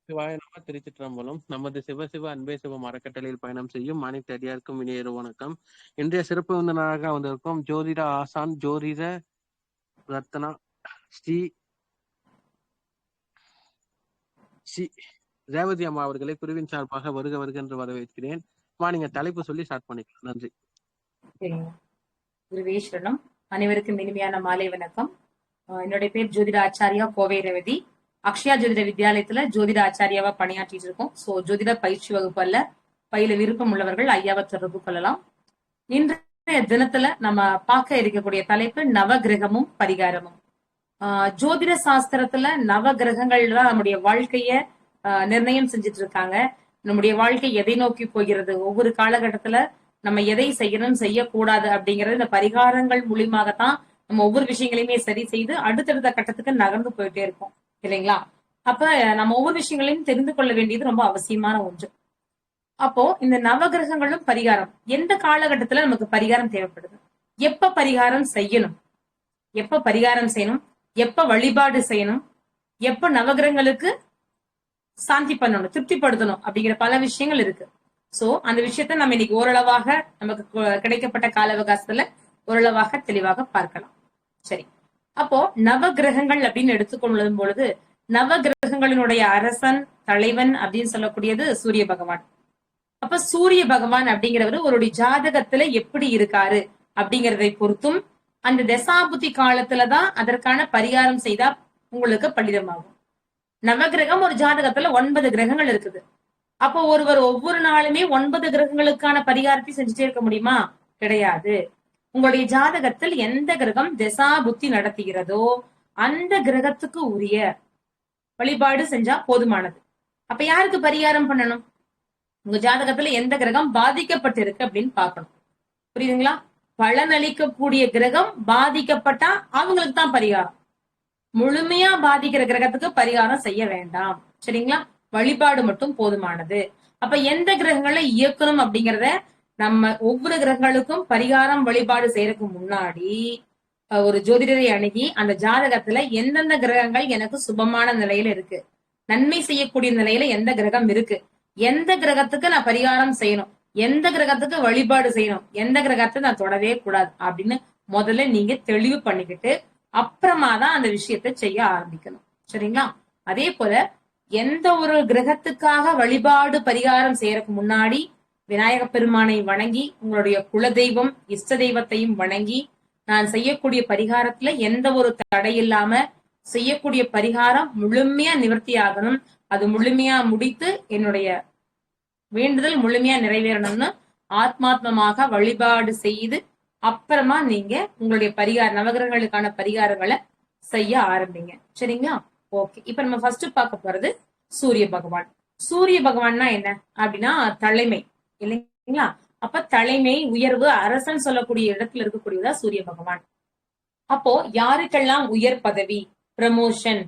சிவாய நம திருச்சிற்றம்பலம். நமது சிவசிவ அன்பே சிவம் அறக்கட்டளையில் பயணம் செய்யும் அனைத்து அடியாருக்கும் இனிய வணக்கம். இன்றைய சிறப்பு விருந்தினராக வந்திருக்கும் ஜோதிட ஆசான் ஜோதிட ரத்னா ஸ்ரீ ஸ்ரீ ரேவதி அம்மா அவர்களை குருவின் சார்பாக வருக வருக என்று வரவேற்கிறேன். நீங்க தலைப்பு சொல்லி ஸ்டார்ட் பண்ணிக்கலாம். நன்றி. குருவேஸ்வரனும் அனைவருக்கும் இனிமையான மாலை வணக்கம். என்னுடைய பேர் ஜோதிட ஆச்சாரியா கோவை ரேவதி. அக்ஷயா ஜோதிட வித்யாலயத்துல ஜோதிட ஆச்சாரியாவா பணியாற்றிட்டு இருக்கோம். சோ ஜோதிட பயிற்சி வகுப்பல்ல பயில விருப்பம் உள்ளவர்கள் ஐயாவை தொடர்பு கொள்ளலாம். இன்றைய தினத்துல நம்ம பார்க்க இருக்கக்கூடிய தலைப்பு நவகிரகமும் பரிகாரமும். ஜோதிட சாஸ்திரத்துல நவ கிரகங்கள் தான் நம்முடைய வாழ்க்கைய நிர்ணயம் செஞ்சுட்டு இருக்காங்க. நம்முடைய வாழ்க்கை எதை நோக்கி போகிறது, ஒவ்வொரு காலகட்டத்துல நம்ம எதை செய்யணும் செய்யக்கூடாது அப்படிங்கறது இந்த பரிகாரங்கள் மூலியமாகத்தான் நம்ம ஒவ்வொரு விஷயங்களையுமே சரி செய்து அடுத்தடுத்த கட்டத்துக்கு நகர்ந்து போயிட்டே இருக்கோம் இல்லைங்களா? அப்ப நம்ம ஒவ்வொரு விஷயங்களையும் தெரிந்து கொள்ள வேண்டியது ரொம்ப அவசியமான ஒன்று. அப்போ இந்த நவகிரகங்களும் பரிகாரம் எந்த காலகட்டத்துல நமக்கு பரிகாரம் தேவைப்படுது, எப்ப பரிகாரம் செய்யணும், எப்ப வழிபாடு செய்யணும், எப்ப நவகிரகங்களுக்கு சாந்தி பண்ணணும், திருப்திப்படுத்தணும் அப்படிங்கிற பல விஷயங்கள் இருக்கு. சோ அந்த விஷயத்த நம்ம இன்னைக்கு ஓரளவாக நமக்கு கிடைக்கப்பட்ட கால அவகாசத்துல ஓரளவாக தெளிவாக பார்க்கலாம். சரி, அப்போ நவகிரகங்கள் அப்படின்னு எடுத்துக்கொள்ளும் பொழுது நவகிரகங்களினுடைய அரசன் தலைவன் அப்படின்னு சொல்லக்கூடியது சூரிய பகவான். அப்ப சூரிய பகவான் அப்படிங்கிறவரு ஒரு ஜாதகத்துல எப்படி இருக்காரு அப்படிங்கறதை பொறுத்தும் அந்த தசாபுத்தி காலத்துலதான் அதற்கான பரிகாரம் செய்தா உங்களுக்கு பலிதமாகும். நவகிரகம் ஒரு ஜாதகத்துல 9 கிரகங்கள் இருக்குது. அப்போ ஒருவர் ஒவ்வொரு நாளுமே 9 கிரகங்களுக்கான பரிகாரத்தை செஞ்சுட்டே இருக்க முடியுமா? கிடையாது. உங்களுடைய ஜாதகத்தில் எந்த கிரகம் தசா புத்தி நடத்துகிறதோ அந்த கிரகத்துக்கு உரிய வழிபாடு செஞ்சா போதுமானது. அப்ப யாருக்கு பரிகாரம் பண்ணணும்? உங்க ஜாதகத்துல எந்த கிரகம் பாதிக்கப்பட்டிருக்கு அப்படின்னு பாக்கணும். புரியுதுங்களா? பலன் அளிக்கக்கூடிய கிரகம் பாதிக்கப்பட்டா அவங்களுக்கு தான் பரிகாரம். முழுமையா பாதிக்கிற கிரகத்துக்கு பரிகாரம் செய்ய வேண்டாம். சரிங்களா? வழிபாடு மட்டும் போதுமானது. அப்ப எந்த கிரகங்களை இயக்கணும் அப்படிங்கறத நம்ம ஒவ்வொரு கிரகங்களுக்கும் பரிகாரம் வழிபாடு செய்யறதுக்கு முன்னாடி ஒரு ஜோதிடரை அணுகி அந்த ஜாதகத்துல எந்தெந்த கிரகங்கள் எனக்கு சுபமான நிலையில இருக்கு, நன்மை செய்யக்கூடிய நிலையில எந்த கிரகம் இருக்கு, எந்த கிரகத்துக்கு நான் பரிகாரம் செய்யணும், எந்த கிரகத்துக்கு வழிபாடு செய்யணும், எந்த கிரகத்தை நான் தொடவே கூடாது அப்படின்னு முதல்ல நீங்க தெளிவு பண்ணிக்கிட்டு அப்புறமா தான் அந்த விஷயத்த செய்ய ஆரம்பிக்கணும். சரிங்களா? அதே போல எந்த ஒரு கிரகத்துக்காக வழிபாடு பரிகாரம் செய்யறதுக்கு முன்னாடி விநாயக பெருமானை வணங்கி உங்களுடைய குல தெய்வம் இஷ்ட தெய்வத்தையும் வணங்கி நான் செய்யக்கூடிய பரிகாரத்துல எந்த ஒரு தடை இல்லாம செய்யக்கூடிய பரிகாரம் முழுமையா நிவர்த்தி ஆகணும், அது முழுமையா முடித்து என்னுடைய வேண்டுதல் முழுமையா நிறைவேறணும்னு ஆத்மாத்மமாக வழிபாடு செய்து அப்புறமா நீங்க உங்களுடைய நவகிரகங்களுக்கான பரிகாரங்களை செய்ய ஆரம்பிங்க. சரிங்களா? ஓகே, இப்ப நம்ம ஃபர்ஸ்ட் பார்க்க போறது சூரிய பகவான். சூரிய பகவான்னா என்ன அப்படின்னா தலைமை இல்லைங்களா? அப்ப தலைமை உயர்வு அரசன் சொல்லக்கூடிய இடத்துல இருக்கக்கூடியதா சூரிய பகவான். அப்போ யாருக்கெல்லாம் உயர் பதவி, ப்ரமோஷன்,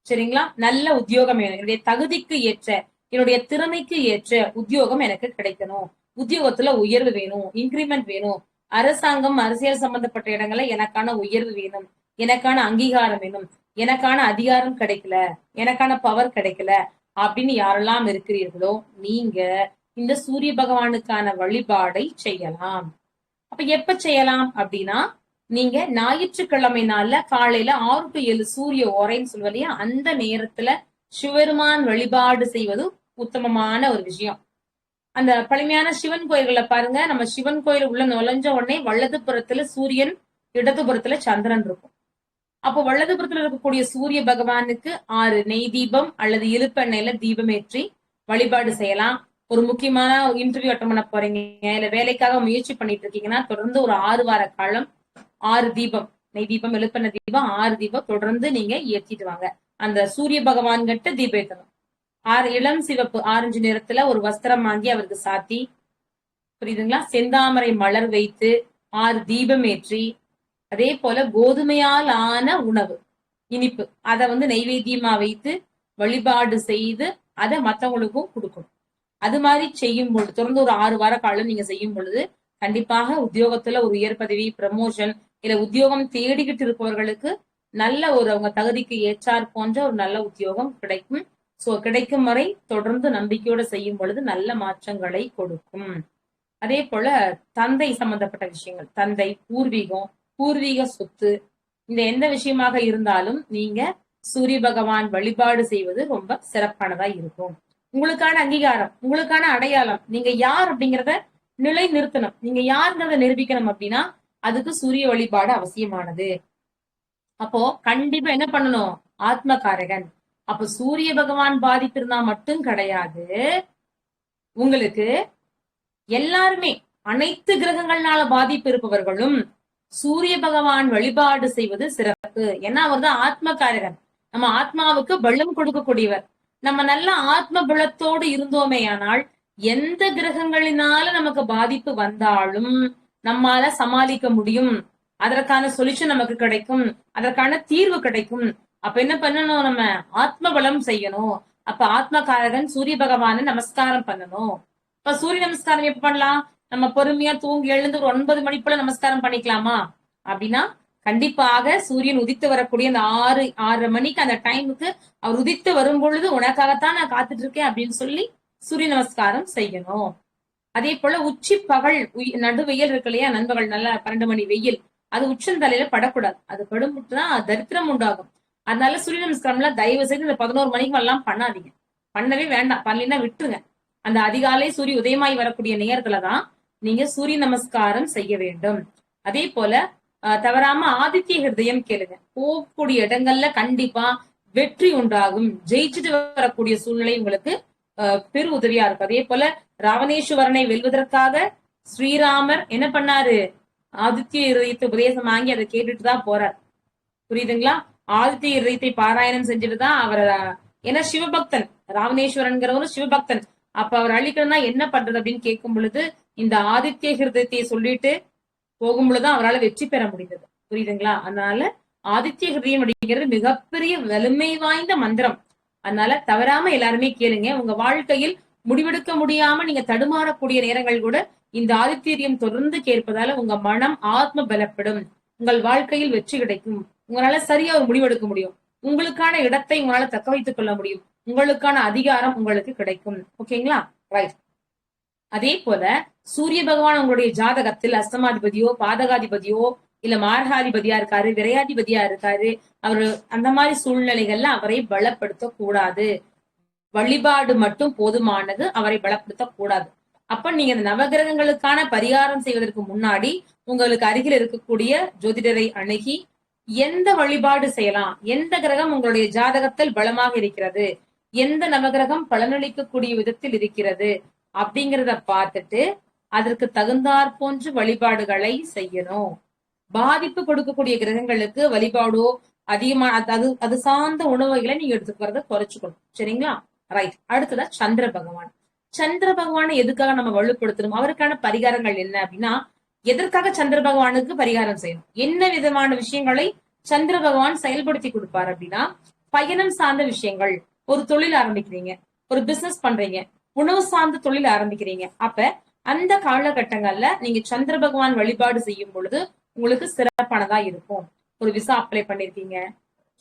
சரிங்களா, நல்ல உத்தியோகம் வேணும், என்னுடைய தகுதிக்கு ஏற்ற என்னுடைய திறமைக்கு ஏற்ற உத்தியோகம் எனக்கு கிடைக்கணும், உத்தியோகத்துல உயர்வு வேணும், இன்கிரிமெண்ட் வேணும், அரசாங்கம் அரசியல் சம்பந்தப்பட்ட இடங்கள்ல எனக்கான உயர்வு வேணும், எனக்கான அங்கீகாரம் வேணும், எனக்கான அதிகாரம் கிடைக்கல, எனக்கான பவர் கிடைக்கல அப்படின்னு யாரெல்லாம் இருக்கிறீர்களோ நீங்க இந்த சூரிய பகவானுக்கான வழிபாடை செய்யலாம். அப்ப எப்ப செய்யலாம் அப்படின்னா நீங்க ஞாயிற்றுக்கிழமை நாள்ல காலையில 6 to 7 சூரிய ஓரைன்னு சொல்லுவதையா அந்த நேரத்துல சிவபெருமான் வழிபாடு செய்வது உத்தமமான ஒரு விஷயம். அந்த பழமையான சிவன் கோயில்களை பாருங்க, நம்ம சிவன் கோயில் உள்ள நுழைஞ்ச உடனே வலது புறத்துல சூரியன், இடது புறத்துல சந்திரன் இருக்கும். அப்போ வலது புறத்துல இருக்கக்கூடிய சூரிய பகவானுக்கு 6 நெய் தீபம் அல்லது இழுப்பெண்ணெயில தீபம் ஏற்றி வழிபாடு செய்யலாம். ஒரு முக்கியமான இன்டர்வியூ அட்டன் பண்ண போறீங்க, இல்ல வேலைக்காக முயற்சி பண்ணிட்டு இருக்கீங்கன்னா தொடர்ந்து ஒரு 6 வார காலம் 6 தீபம், நெய் தீபம், இழுப்பெண்ணெய் தீபம், 6 தீபம் தொடர்ந்து நீங்க ஏற்றிட்டு வாங்க. அந்த சூரிய பகவான் கிட்ட தீபம் ஏற்றணும். 6 இளம் சிவப்பு ஆரஞ்சு நிறத்துல ஒரு வஸ்திரம் வாங்கி அவருக்கு சாத்தி, புரியுதுங்களா, செந்தாமரை மலர் வைத்து 6 தீபம் ஏற்றி, அதே போல கோதுமையால் ஆன உணவு இனிப்பு அதை நெய்வேத்தியமா வைத்து வழிபாடு செய்து அதை மற்றவங்களுக்கும் கொடுக்கணும். அது மாதிரி செய்யும் பொழுது தொடர்ந்து ஒரு 6 வார காலம் நீங்க செய்யும் பொழுது கண்டிப்பாக உத்தியோகத்துல ஒரு உயர் பதவி, ப்ரமோஷன், இல்ல உத்தியோகம் தேடிக்கிட்டு இருப்பவர்களுக்கு நல்ல ஒரு அவங்க தகுதிக்கு ஏற்றார் போன்ற ஒரு நல்ல உத்தியோகம் கிடைக்கும். சோ கிடைக்கும் வரை தொடர்ந்து நம்பிக்கையோட செய்யும் பொழுது நல்ல மாற்றங்களை கொடுக்கும். அதே போல தந்தை சம்பந்தப்பட்ட விஷயங்கள், தந்தை, பூர்வீகம், பூர்வீக சொத்து, இந்த எந்த விஷயமாக இருந்தாலும் நீங்க சூரிய பகவான் வழிபாடு செய்வது ரொம்ப சிறப்பானதா இருக்கும். உங்களுக்கான அங்கீகாரம், உங்களுக்கான அடையாளம், நீங்க யார் அப்படிங்கறத நிலை நிறுத்தணும். நீங்க யாருங்கிறத நிரூபிக்கணும் அப்படின்னா அதுக்கு சூரிய வழிபாடு அவசியமானது. அப்போ கண்டிப்பா என்ன பண்ணணும்? ஆத்மகாரகன். அப்ப சூரிய பகவான் பாதிப்பு இருந்தா மட்டும் கிடையாது, உங்களுக்கு எல்லாருமே அனைத்து கிரகங்கள்னால பாதிப்பு இருப்பவர்களும் சூரிய பகவான் வழிபாடு செய்வது சிறப்பு. ஏன்னா அவர் தான் ஆத்மகாரகன், நம்ம ஆத்மாவுக்கு பலம் கொடுக்கக்கூடியவர். நம்ம நல்ல ஆத்ம பலத்தோடு இருந்தோமே ஆனால் எந்த கிரகங்களினால நமக்கு பாதிப்பு வந்தாலும் நம்மால சமாளிக்க முடியும். அதற்கான சொல்யூஷன் நமக்கு கிடைக்கும், அதற்கான தீர்வு கிடைக்கும். அப்ப என்ன பண்ணணும்? நம்ம ஆத்ம பலம் செய்யணும். அப்ப ஆத்மகாரகன் சூரிய பகவான நமஸ்காரம் பண்ணணும். இப்ப சூரிய நமஸ்காரம் எப்ப பண்ணலாம்? நம்ம பொறுமையா தூங்கி எழுந்து ஒரு 9 மணி போல நமஸ்காரம் பண்ணிக்கலாமா அப்படின்னா, கண்டிப்பாக சூரியன் உதித்து வரக்கூடிய அந்த 6:30 மணிக்கு அந்த டைமுக்கு அவர் உதித்து வரும் பொழுது உனக்காகத்தான் நான் காத்துட்டு இருக்கேன் அப்படின்னு சொல்லி சூரிய நமஸ்காரம் செய்யணும். அதே போல உச்சி பகல் நடுவெயில் இருக்கு இல்லையா நண்பர்கள், நல்ல 12 மணி வெயில், அது உச்சந்தலையில படக்கூடாது. அது படும்புட்டுதான் தரித்திரம் உண்டாகும். அதனால சூரிய நமஸ்காரம்லாம் தயவு செய்து இந்த 11 மணிக்கு எல்லாம் பண்ணாதீங்க, பண்ணவே வேண்டாம். பண்ணலைன்னா விட்டுருங்க. அந்த அதிகாலை சூரிய உதயமாய் வரக்கூடிய நேரத்துலதான் நீங்க சூரிய நமஸ்காரம் செய்ய வேண்டும். அதே போல தவறாம ஆதித்ய ஹிருதயம் கேளுங்க. போகக்கூடிய இடங்கள்ல கண்டிப்பா வெற்றி உண்டாகும், ஜெயிச்சுட்டு வரக்கூடிய சூழ்நிலை உங்களுக்கு பெரு உதவியா இருக்கும். அதே போல ராவணேஸ்வரனை வெல்வதற்காக ஸ்ரீராமர் என்ன பண்ணாரு? ஆதித்ய ஹிருதயத்தை உபதேசம் வாங்கி அதை கேட்டுட்டு தான் போறார். புரியுதுங்களா? ஆதித்ய ஹிருதயத்தை பாராயணம் செஞ்சுட்டு தான் அவர், ஏன்னா சிவபக்தன், ராவணேஸ்வரன்கிறவரும் சிவபக்தன். அப்ப அவர் அழிக்கணும்னா என்ன பண்றது அப்படின்னு கேட்கும் பொழுது இந்த ஆதித்ய ஹிருதயத்தை சொல்லிட்டு போகும் பொழுதுதான் அவரால் வெற்றி பெற முடிந்தது. புரியுதுங்களா? அதனால ஆதித்ய ஹிருதயம் அப்படிங்கிறது மிகப்பெரிய வலிமை வாய்ந்த மந்திரம். அதனால தவறாம எல்லாருமே கேளுங்க. உங்க வாழ்க்கையில் முடிவெடுக்க முடியாம நீங்க தடுமாறக்கூடிய நேரங்கள் கூட இந்த ஆதித்யம் தொடர்ந்து கேட்பதால உங்க மனம் ஆத்ம பலப்படும், உங்கள் வாழ்க்கையில் வெற்றி கிடைக்கும், உங்களால சரியா ஒரு முடிவெடுக்க முடியும், உங்களுக்கான இடத்தை உங்களால தக்க வைத்துக் கொள்ள முடியும், உங்களுக்கான அதிகாரம் உங்களுக்கு கிடைக்கும். ஓகேங்களா? ரைட். அதே போல சூரிய பகவான் உங்களுடைய ஜாதகத்தில் அஸ்தமாதிபதியோ பாதகாதிபதியோ இல்ல மார்காதிபதியா இருக்காரு, விரையாதிபதியா இருக்காரு, அவரு அந்த மாதிரி சூழ்நிலைகள்ல அவரை பலப்படுத்த கூடாது. வழிபாடு மட்டும் போதுமானது, அவரை பலப்படுத்த கூடாது. அப்ப நீங்க இந்த நவகிரகங்களுக்கான பரிகாரம் செய்வதற்கு முன்னாடி உங்களுக்கு அருகில் இருக்கக்கூடிய ஜோதிடரை அணுகி எந்த வழிபாடு செய்யலாம், எந்த கிரகம் உங்களுடைய ஜாதகத்தில் பலமாக இருக்கிறது, எந்த நவகிரகம் பலனளிக்கக்கூடிய விதத்தில் இருக்கிறது அப்படிங்கிறத பார்த்துட்டு அதற்கு தகுந்தாற் போன்று வழிபாடுகளை செய்யணும். பாதிப்பு கொடுக்கக்கூடிய கிரகங்களுக்கு வழிபாடோ அதிகமா அது சார்ந்த உணவுகளை நீங்க எடுத்துக்கிறத குறைச்சுக்கணும். சரிங்களா? ரைட். அடுத்ததா சந்திர பகவான். சந்திர பகவானை எதுக்காக நம்ம வலுப்படுத்தணும், அவருக்கான பரிகாரங்கள் என்ன அப்படின்னா, எதற்காக சந்திர பகவானுக்கு பரிகாரம் செய்யணும், என்ன விதமான விஷயங்களை சந்திர பகவான் செயல்படுத்தி கொடுப்பார் அப்படின்னா, பயணம் சார்ந்த விஷயங்கள், ஒரு தொழில் ஆரம்பிக்கிறீங்க, ஒரு பிசினஸ் பண்றீங்க, உணவு சார்ந்த தொழில் ஆரம்பிக்கிறீங்க, அப்ப அந்த காலகட்டங்கள்ல நீங்க சந்திர பகவான் வழிபாடு செய்யும் பொழுது உங்களுக்கு சிறப்பானதா இருக்கும். ஒரு விசா அப்ளை பண்ணிருக்கீங்க,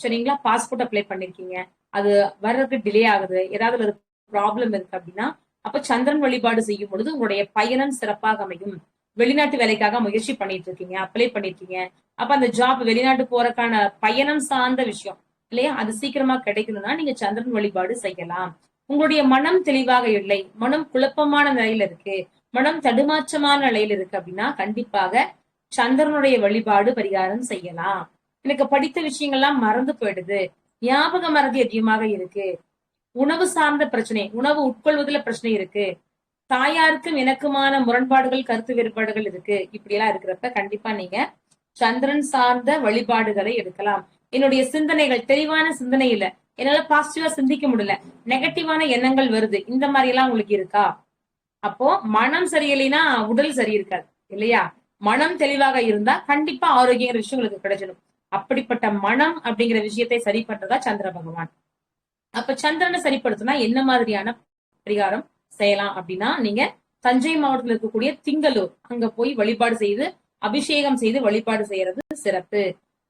சரிங்களா, பாஸ்போர்ட் அப்ளை பண்ணிருக்கீங்க, அது வர்றதுக்கு டிலே ஆகுது, ஏதாவது ஒரு ப்ராப்ளம் இருக்கு அப்படின்னா அப்ப சந்திரன் வழிபாடு செய்யும் பொழுது உங்களுடைய பயணம் சிறப்பாக அமையும். வெளிநாட்டு வேலைக்காக முயற்சி பண்ணிட்டு இருக்கீங்க, அப்ளை பண்ணிருக்கீங்க, அப்ப அந்த ஜாப் வெளிநாட்டு போறதுக்கான பயணம் சார்ந்த விஷயம் இல்லையா, அது சீக்கிரமா கிடைக்கணும்னா நீங்க சந்திரன் வழிபாடு செய்யலாம். உங்களுடைய மனம் தெளிவாக இல்லை, மனம் குழப்பமான நிலையில இருக்கு, மனம் தடுமாற்றமான நிலையில இருக்கு அப்படின்னா கண்டிப்பாக சந்திரனுடைய வழிபாடு பரிகாரம் செய்யலாம். எனக்கு படித்த விஷயங்கள்லாம் மறந்து போயிடுது, ஞாபக மறதி அதிகமாக இருக்கு, உணவு சார்ந்த பிரச்சனை, உணவு உட்கொள்வதில பிரச்சனை இருக்கு, தாயாருக்கும் எனக்குமான முரண்பாடுகள், கருத்து வேறுபாடுகள் இருக்கு, இப்படி எல்லாம் இருக்கிறப்ப கண்டிப்பா நீங்க சந்திரன் சார்ந்த வழிபாடுகளை எடுக்கலாம். என்னுடைய சிந்தனைகள் தெளிவான சிந்தனை இல்ல, என்னால பாசிட்டிவா சிந்திக்க முடியல, நெகட்டிவான எண்ணங்கள் வருது, இந்த மாதிரி எல்லாம் உங்களுக்கு இருக்கா? அப்போ மனம் சரியில்லைன்னா உடல் சரி இருக்காது இல்லையா? மனம் தெளிவாக இருந்தா கண்டிப்பா ஆரோக்கியங்கிற விஷயம் உங்களுக்கு கிடைச்சிடும். அப்படிப்பட்ட மனம் அப்படிங்கிற விஷயத்தை சரி பண்றதா சந்திர பகவான். அப்ப சந்திரனை சரிப்படுத்தினா என்ன மாதிரியான பரிகாரம் செய்யலாம் அப்படின்னா, நீங்க தஞ்சை மாவட்டத்தில் இருக்கக்கூடிய திங்களூர் அங்க போய் வழிபாடு செய்து அபிஷேகம் செய்து வழிபாடு செய்யறது சிறப்பு.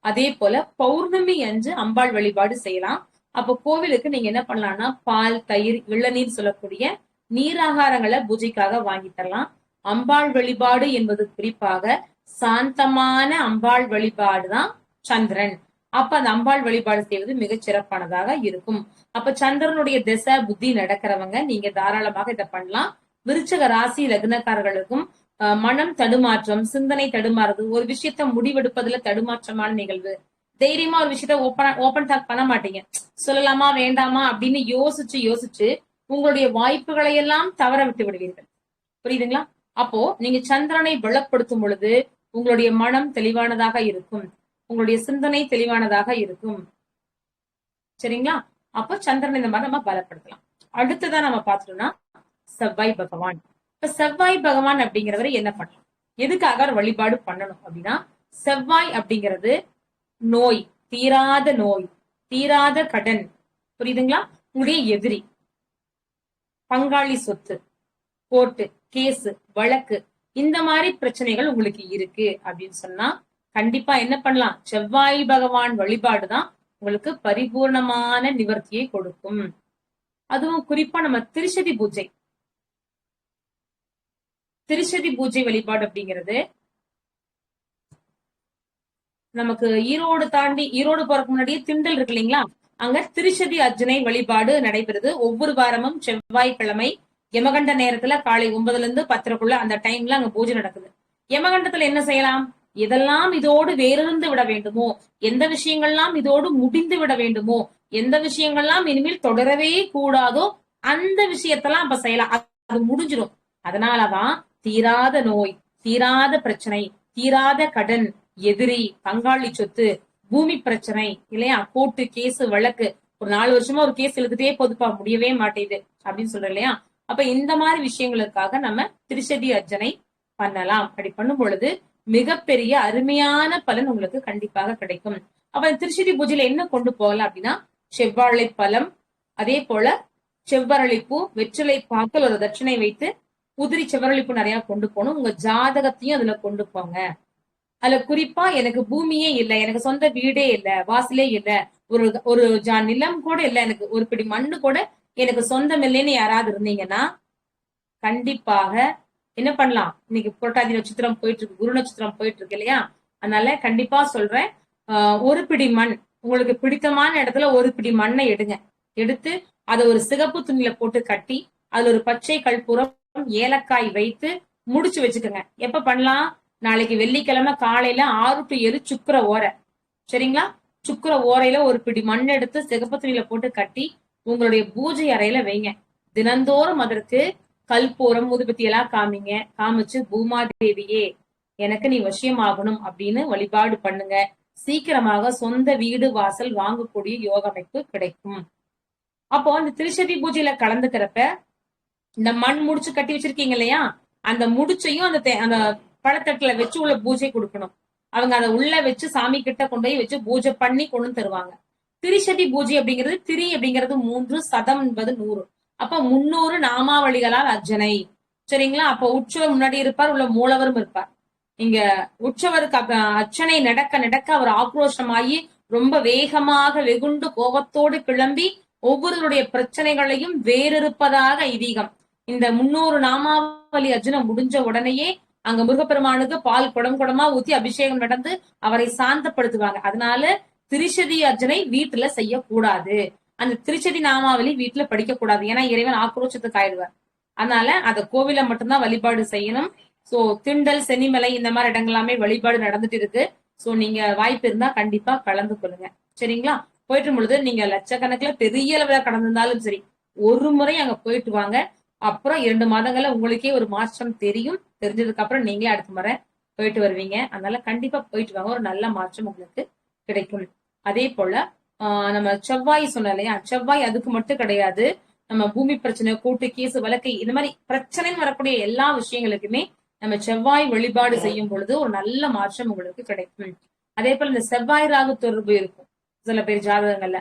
அதே போல பௌர்ணமி அன்று அம்பாள் வழிபாடு செய்யலாம். அப்போ கோவிலுக்கு நீங்க என்ன பண்ணலாம்னா பால், தயிர், இளநீர் சொல்லக்கூடிய நீராகாரங்களை பூஜைக்காக வாங்கி தரலாம். அம்பாள் வழிபாடு என்பது குறிப்பாக சாந்தமான அம்பாள் வழிபாடுதான் சந்திரன். அப்ப அந்த அம்பாள் வழிபாடு செய்வது மிகச் சிறப்பானதாக இருக்கும். அப்ப சந்திரனுடைய திசை புத்தி நடக்கிறவங்க நீங்க தாராளமாக இதை பண்ணலாம். விருச்சக ராசி லக்னக்காரர்களுக்கும் மனம் தடுமாற்றம், சிந்தனை தடுமாறுது, ஒரு விஷயத்த முடிவெடுப்பதுல தடுமாற்றமான நிகழ்வு, தைரியமா ஒரு விஷயத்த ஓபன் டாக் பண்ண மாட்டீங்க, சொல்லலாமா வேண்டாமா அப்படின்னு யோசிச்சு யோசிச்சு உங்களுடைய வாய்ப்புகளை எல்லாம் தவற விட்டு விடுவீர்கள். புரியுதுங்களா? அப்போ நீங்க சந்திரனை பலப்படுத்தும் பொழுது உங்களுடைய மனம் தெளிவானதாக இருக்கும், உங்களுடைய சிந்தனை தெளிவானதாக இருக்கும். சரிங்களா? அப்போ சந்திரன் இந்த மாதிரி நம்ம பலப்படுத்தலாம். அடுத்ததான் நம்ம பார்த்துட்டோம்னா செவ்வாய் பகவான். இப்ப செவ்வாய் பகவான் அப்படிங்கிறவரை என்ன பண்ணலாம், எதுக்காக வழிபாடு பண்ணணும் அப்படின்னா, செவ்வாய் அப்படிங்கிறது நோய், தீராத நோய், தீராத கடன், புரியுதுங்களா, உங்களுடைய எதிரி, பங்காளி சொத்து, கோர்ட்டு கேஸ் வழக்கு, இந்த மாதிரி பிரச்சனைகள் உங்களுக்கு இருக்கு அப்படின்னு சொன்னா கண்டிப்பா என்ன பண்ணலாம், செவ்வாய் பகவான் வழிபாடுதான் உங்களுக்கு பரிபூர்ணமான நிவர்த்தியை கொடுக்கும். அதுவும் குறிப்பா நம்ம திரிசதி பூஜை, திரிசதி பூஜை வழிபாடு அப்படிங்கிறது நமக்கு ஈரோடு தாண்டி, ஈரோடு போறதுக்கு முன்னாடியே திண்டல் இருக்கு இல்லைங்களா, அங்க திரிசதி அர்ச்சனை வழிபாடு நடைபெறுது. ஒவ்வொரு வாரமும் செவ்வாய்க்கிழமை யமகண்ட நேரத்துல காலை 9ல இருந்து 10:30 அந்த டைம்ல அங்க பூஜை நடக்குது. யமகண்டத்துல என்ன செய்யலாம், எதெல்லாம் இதோடு வேறிருந்து விட வேண்டுமோ, எந்த விஷயங்கள்லாம் இதோடு முடிந்து விட வேண்டுமோ, எந்த விஷயங்கள்லாம் இனிமேல் தொடரவே கூடாதோ அந்த விஷயத்தெல்லாம் அப்ப செய்யலாம். அது முடிஞ்சிடும். அதனாலதான் தீராத நோய், தீராத பிரச்சனை, தீராத கடன், எதிரி, பங்காளி சொத்து, பூமி பிரச்சனை இல்லையா, கோர்ட்டு கேஸ் வழக்கு, ஒரு 4 வருஷமா ஒரு கேஸ் இழுத்துட்டே போதுப்பா முடியவே மாட்டேது அப்படின்னு சொல்றோம் இல்லையா. அப்ப இந்த மாதிரி விஷயங்களுக்காக நம்ம திரிசதி அர்ச்சனை பண்ணலாம். அப்படி பண்ணும் பொழுது மிகப்பெரிய அருமையான பலன் உங்களுக்கு கண்டிப்பாக கிடைக்கும். அப்ப திரிசதி பூஜையில என்ன கொண்டு போகலாம் அப்படின்னா, செவ்வாழை பழம், அதே போல செவ்வரளிப்பூ, வெற்றிலை பாக்கல் ஒரு தட்சணை வைத்து உதிரி செவ்வரளிப்பூ நிறைய கொண்டு போகணும். உங்க ஜாதகத்தையும் அதுல கொண்டு போங்க. அதுல குறிப்பா எனக்கு பூமியே இல்ல, எனக்கு சொந்த வீடே இல்ல, வாசலே இல்ல, ஒரு ஒரு நிலம் கூட இல்ல, எனக்கு ஒரு பிடி மண்ணு கூட எனக்கு சொந்தம் இல்லைன்னு யாராவது இருந்தீங்கன்னா கண்டிப்பாக என்ன பண்ணலாம், இன்னைக்கு புரட்டாதி நட்சத்திரம் போயிட்டு இருக்கு, குரு நட்சத்திரம் போயிட்டு இருக்கு இல்லையா, அதனால கண்டிப்பா சொல்றேன், ஒரு பிடி மண், உங்களுக்கு பிடித்தமான இடத்துல ஒரு பிடி மண்ணை எடுங்க. எடுத்து அதை ஒரு சிகப்பு துணியில போட்டு கட்டி அதுல ஒரு பச்சை கற்பூரம், ஏலக்காய் வைத்து முடிச்சு வச்சுக்கோங்க. எப்ப பண்ணலாம், நாளைக்கு வெள்ளிக்கிழமை காலையில 6 to 7 சுக்கிர ஓரை, சரிங்களா, சுக்கிர ஓரையில ஒரு பிடி மண் எடுத்து சிகப்பு துணியில போட்டு கட்டி உங்களுடைய பூஜை அறையில வைங்க. தினந்தோறும் அதற்கு கல்பூரம் ஊதுபத்தி எல்லாம் காமிங்க. காமிச்சு பூமாதேவியே எனக்கு நீ வசியமாகணும் அப்படின்னு வழிபாடு பண்ணுங்க. சீக்கிரமாக சொந்த வீடு வாசல் வாங்கக்கூடிய யோக அமைப்பு கிடைக்கும். அப்போ அந்த திரிசதி பூஜையில கலந்துக்கிறப்ப இந்த மண் முடிச்சு கட்டி வச்சிருக்கீங்க இல்லையா, அந்த முடிச்சையும் அந்த பழத்தட்டுல வச்சு உள்ள பூஜை கொடுக்கணும். அவங்க அதை உள்ள வச்சு சாமி கிட்ட கொண்டு போய் வச்சு பூஜை பண்ணி கொண்டு தருவாங்க. திரிசதி பூஜை அப்படிங்கிறது, திரி அப்படிங்கிறது 3, சதம் என்பது 100. அப்ப 300 நாமாவளிகளால் அர்ச்சனை, சரிங்களா. அப்ப உற்சவர் முன்னாடி இருப்பார், உள்ள மூலவரும் இருப்பார். இங்க உற்சவருக்கு அர்ச்சனை நடக்க நடக்க அவர் ஆக்ரோஷமாயி ரொம்ப வேகமாக வெகுண்டு கோபத்தோடு கிளம்பி ஒவ்வொருவருடைய பிரச்சனைகளையும் வேறிருப்பதாக ஐதீகம். இந்த 300 நாமாவளி அர்ச்சனை முடிஞ்ச உடனேயே அங்க முருகப்பெருமானுக்கு பால் குடம் குடமா ஊத்தி அபிஷேகம் நடந்து அவரை சாந்தப்படுத்துவாங்க. அதனால திரிசதி அர்ச்சனை வீட்டுல செய்யக்கூடாது, அந்த திரிசதி நாமாவளி வீட்டுல படிக்க கூடாது, ஏன்னா இறைவன் ஆக்ரோஷத்துக்கு ஆயிடுவார். அதனால அத கோவில மட்டும்தான் வழிபாடு செய்யணும். சோ திண்டல், சென்னிமலை இந்த மாதிரி இடங்கள் எல்லாமே வழிபாடு நடந்துட்டு இருக்கு. சோ நீங்க வாய்ப்பு இருந்தா கண்டிப்பா கலந்து கொள்ளுங்க, சரிங்களா. போயிட்டு பொழுது நீங்க லட்சக்கணக்குல பெரிய அளவுல கடந்திருந்தாலும் சரி, ஒரு முறை அங்க போயிட்டு வாங்க. அப்புறம் 2 மாதங்கள்ல உங்களுக்கே ஒரு மாற்றம் தெரியும். தெரிஞ்சதுக்கு அப்புறம் நீங்களே அடுத்த முறை போயிட்டு வருவீங்க. அதனால கண்டிப்பா போயிட்டு வாங்க, ஒரு நல்ல மாற்றம் உங்களுக்கு கிடைக்கும். அதே போல நம்ம செவ்வாய் சொன்னோம் இல்லையா, செவ்வாய் அதுக்கு மட்டும் கிடையாது. நம்ம பூமி பிரச்சனை, கூட்டு கேசு வழக்கு, இந்த மாதிரி பிரச்சனைன்னு வரக்கூடிய எல்லா விஷயங்களுக்குமே நம்ம செவ்வாய் வழிபாடு செய்யும் பொழுது ஒரு நல்ல மாற்றம் உங்களுக்கு கிடைக்கும். அதே போல இந்த செவ்வாய் ராகு தொடர்பு இருக்கும் சில பேர் ஜாதகங்கள்ல.